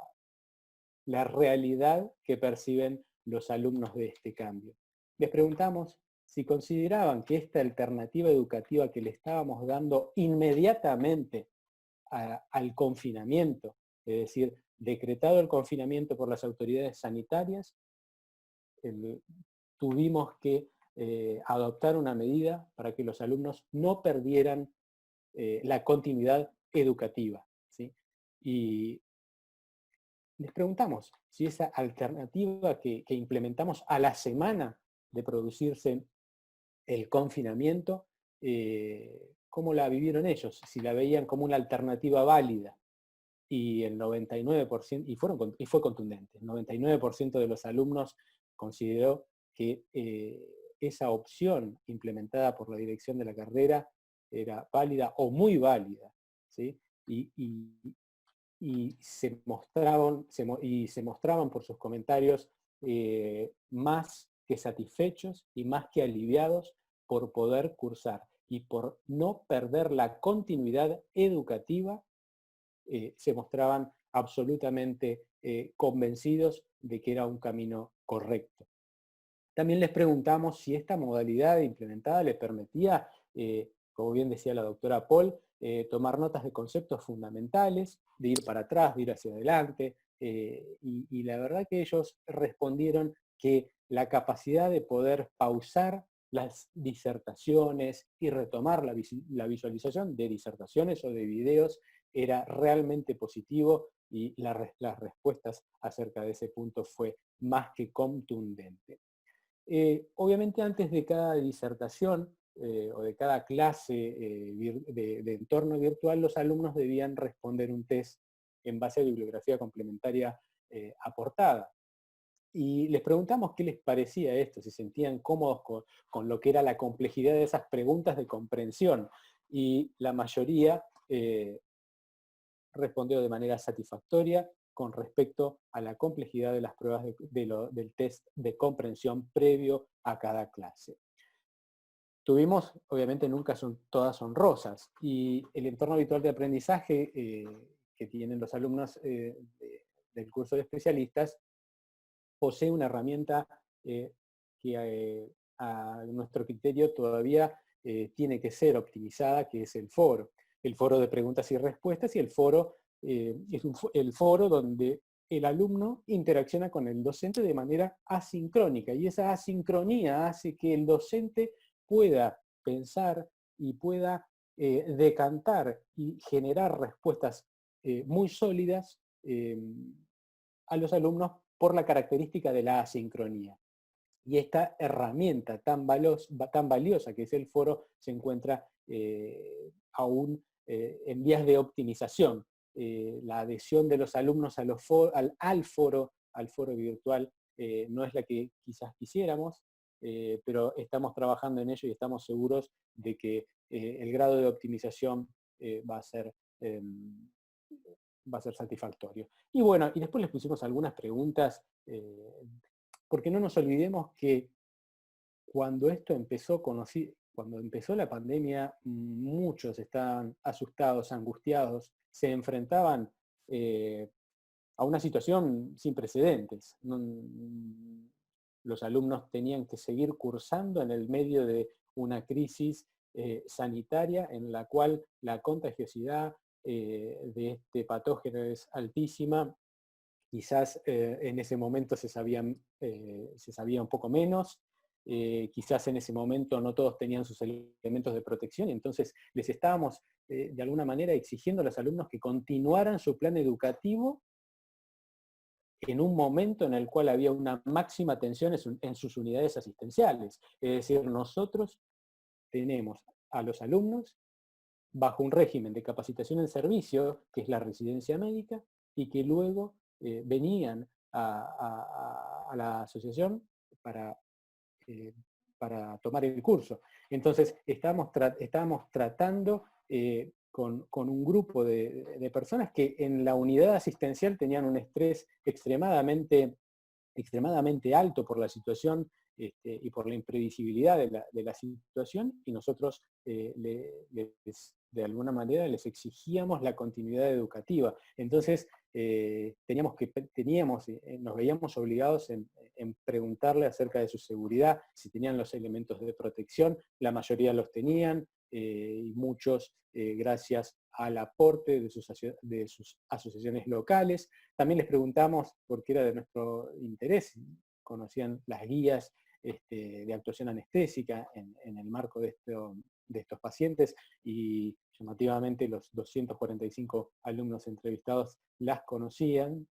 realidad que perciben los alumnos de este cambio. Les preguntamos si consideraban que esta alternativa educativa que le estábamos dando inmediatamente al confinamiento, es decir, decretado el confinamiento por las autoridades sanitarias, tuvimos que adoptar una medida para que los alumnos no perdieran la continuidad educativa, ¿sí? Y les preguntamos si esa alternativa que implementamos a la semana de producirse el confinamiento, cómo la vivieron ellos, si la veían como una alternativa válida. Y el 99%, y fue contundente, el 99% de los alumnos consideró que esa opción implementada por la dirección de la carrera era válida o muy válida, ¿sí? Y se mostraban por sus comentarios más que satisfechos y más que aliviados por poder cursar y por no perder la continuidad educativa. Se mostraban absolutamente convencidos de que era un camino correcto. También les preguntamos si esta modalidad implementada les permitía, como bien decía la doctora Paul, tomar notas de conceptos fundamentales, de ir para atrás, de ir hacia adelante, y la verdad que ellos respondieron que la capacidad de poder pausar las disertaciones y retomar la visualización de disertaciones o de videos era realmente positivo, y las respuestas acerca de ese punto fue más que contundente. Obviamente antes de cada disertación o de cada clase de entorno virtual, los alumnos debían responder un test en base a bibliografía complementaria aportada. Y les preguntamos qué les parecía esto, si sentían cómodos con lo que era la complejidad de esas preguntas de comprensión. Y la mayoría respondió de manera satisfactoria con respecto a la complejidad de las pruebas del test de comprensión previo a cada clase. Tuvimos, obviamente nunca todas son rosas, y el entorno habitual de aprendizaje que tienen los alumnos del curso de especialistas posee una herramienta que a nuestro criterio todavía tiene que ser optimizada, que es el foro de preguntas y respuestas, y el foro es el foro donde el alumno interacciona con el docente de manera asincrónica, y esa asincronía hace que el docente pueda pensar y pueda decantar y generar respuestas muy sólidas a los alumnos por la característica de la asincronía. Y esta herramienta tan valiosa que es el foro se encuentra aún en vías de optimización. La adhesión de los alumnos al foro virtual no es la que quizás quisiéramos, pero estamos trabajando en ello y estamos seguros de que el grado de optimización va a ser satisfactorio. Y bueno, y después les pusimos algunas preguntas, porque no nos olvidemos que cuando empezó la pandemia, muchos estaban asustados, angustiados, se enfrentaban a una situación sin precedentes. Los alumnos tenían que seguir cursando en el medio de una crisis sanitaria en la cual la contagiosidad de este patógeno es altísima. Quizás en ese momento se sabía un poco menos, quizás en ese momento no todos tenían sus elementos de protección, y entonces les estábamos de alguna manera exigiendo a los alumnos que continuaran su plan educativo en un momento en el cual había una máxima tensión en sus unidades asistenciales. Es decir, nosotros tenemos a los alumnos bajo un régimen de capacitación en servicio, que es la residencia médica, y que luego venían a la asociación para tomar el curso. Entonces, estábamos tratando con un grupo de personas que en la unidad asistencial tenían un estrés extremadamente alto por la situación y por la imprevisibilidad de la situación, y nosotros les de alguna manera les exigíamos la continuidad educativa. Entonces, nos veíamos obligados en preguntarle acerca de su seguridad, si tenían los elementos de protección. La mayoría los tenían, y muchos gracias al aporte de sus asociaciones locales. También les preguntamos, porque era de nuestro interés, conocían las guías de actuación anestésica en el marco de estos pacientes, y llamativamente los 245 alumnos entrevistados las conocían.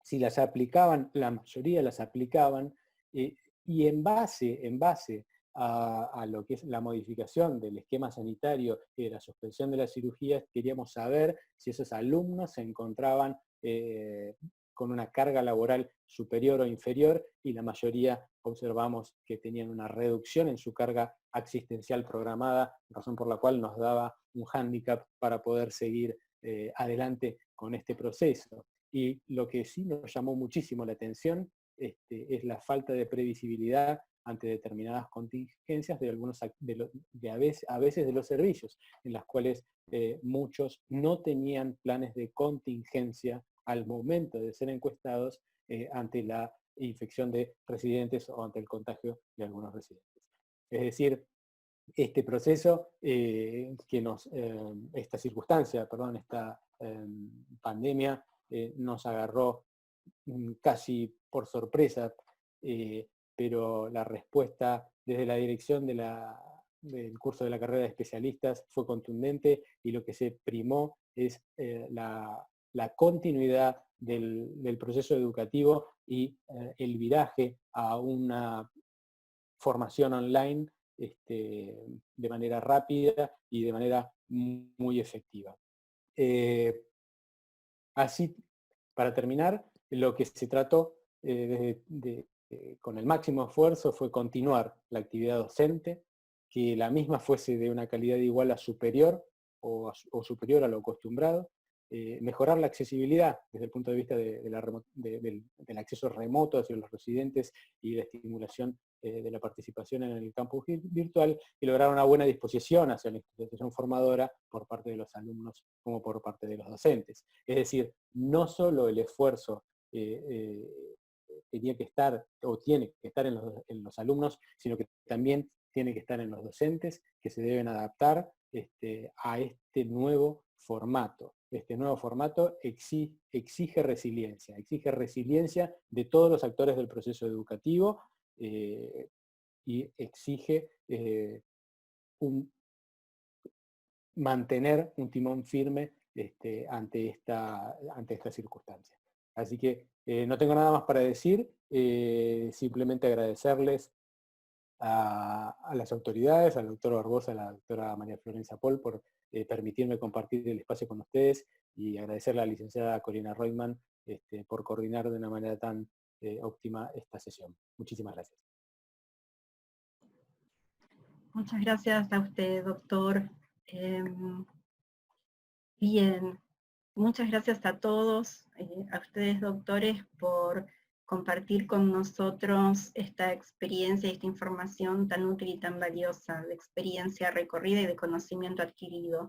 Si las aplicaban, la mayoría las aplicaban, y en base a lo que es la modificación del esquema sanitario y de la suspensión de las cirugías, queríamos saber si esos alumnos se encontraban con una carga laboral superior o inferior, y la mayoría observamos que tenían una reducción en su carga asistencial programada, razón por la cual nos daba un hándicap para poder seguir adelante con este proceso. Y lo que sí nos llamó muchísimo la atención es la falta de previsibilidad ante determinadas contingencias de a veces de los servicios, en las cuales muchos no tenían planes de contingencia al momento de ser encuestados ante la infección de residentes o ante el contagio de algunos residentes. Es decir, este proceso, esta circunstancia, esta pandemia nos agarró casi por sorpresa, pero la respuesta desde la dirección del curso de la carrera de especialistas fue contundente, y lo que se primó es la continuidad del proceso educativo y el viraje a una formación online de manera rápida y de manera muy efectiva. Así, para terminar, lo que se trató con el máximo esfuerzo fue continuar la actividad docente, que la misma fuese de una calidad igual a superior o superior a lo acostumbrado, mejorar la accesibilidad desde el punto de vista del acceso remoto hacia los residentes y la estimulación de la participación en el campus virtual, y lograr una buena disposición hacia la institución formadora por parte de los alumnos como por parte de los docentes. Es decir, no solo el esfuerzo tenía que estar o tiene que estar en los alumnos, sino que también tiene que estar en los docentes, que se deben adaptar a este nuevo formato. Este nuevo formato exige resiliencia de todos los actores del proceso educativo, y exige mantener un timón firme ante esta circunstancia. Así que no tengo nada más para decir, simplemente agradecerles a las autoridades, al doctor Barbosa, a la doctora María Florencia Pol, por permitirme compartir el espacio con ustedes, y agradecerle a la licenciada Corina Reutemann por coordinar de una manera tan óptima esta sesión. Muchísimas gracias. Muchas gracias a usted, doctor. Bien, muchas gracias a todos, a ustedes, doctores, por compartir con nosotros esta experiencia y esta información tan útil y tan valiosa, de experiencia recorrida y de conocimiento adquirido.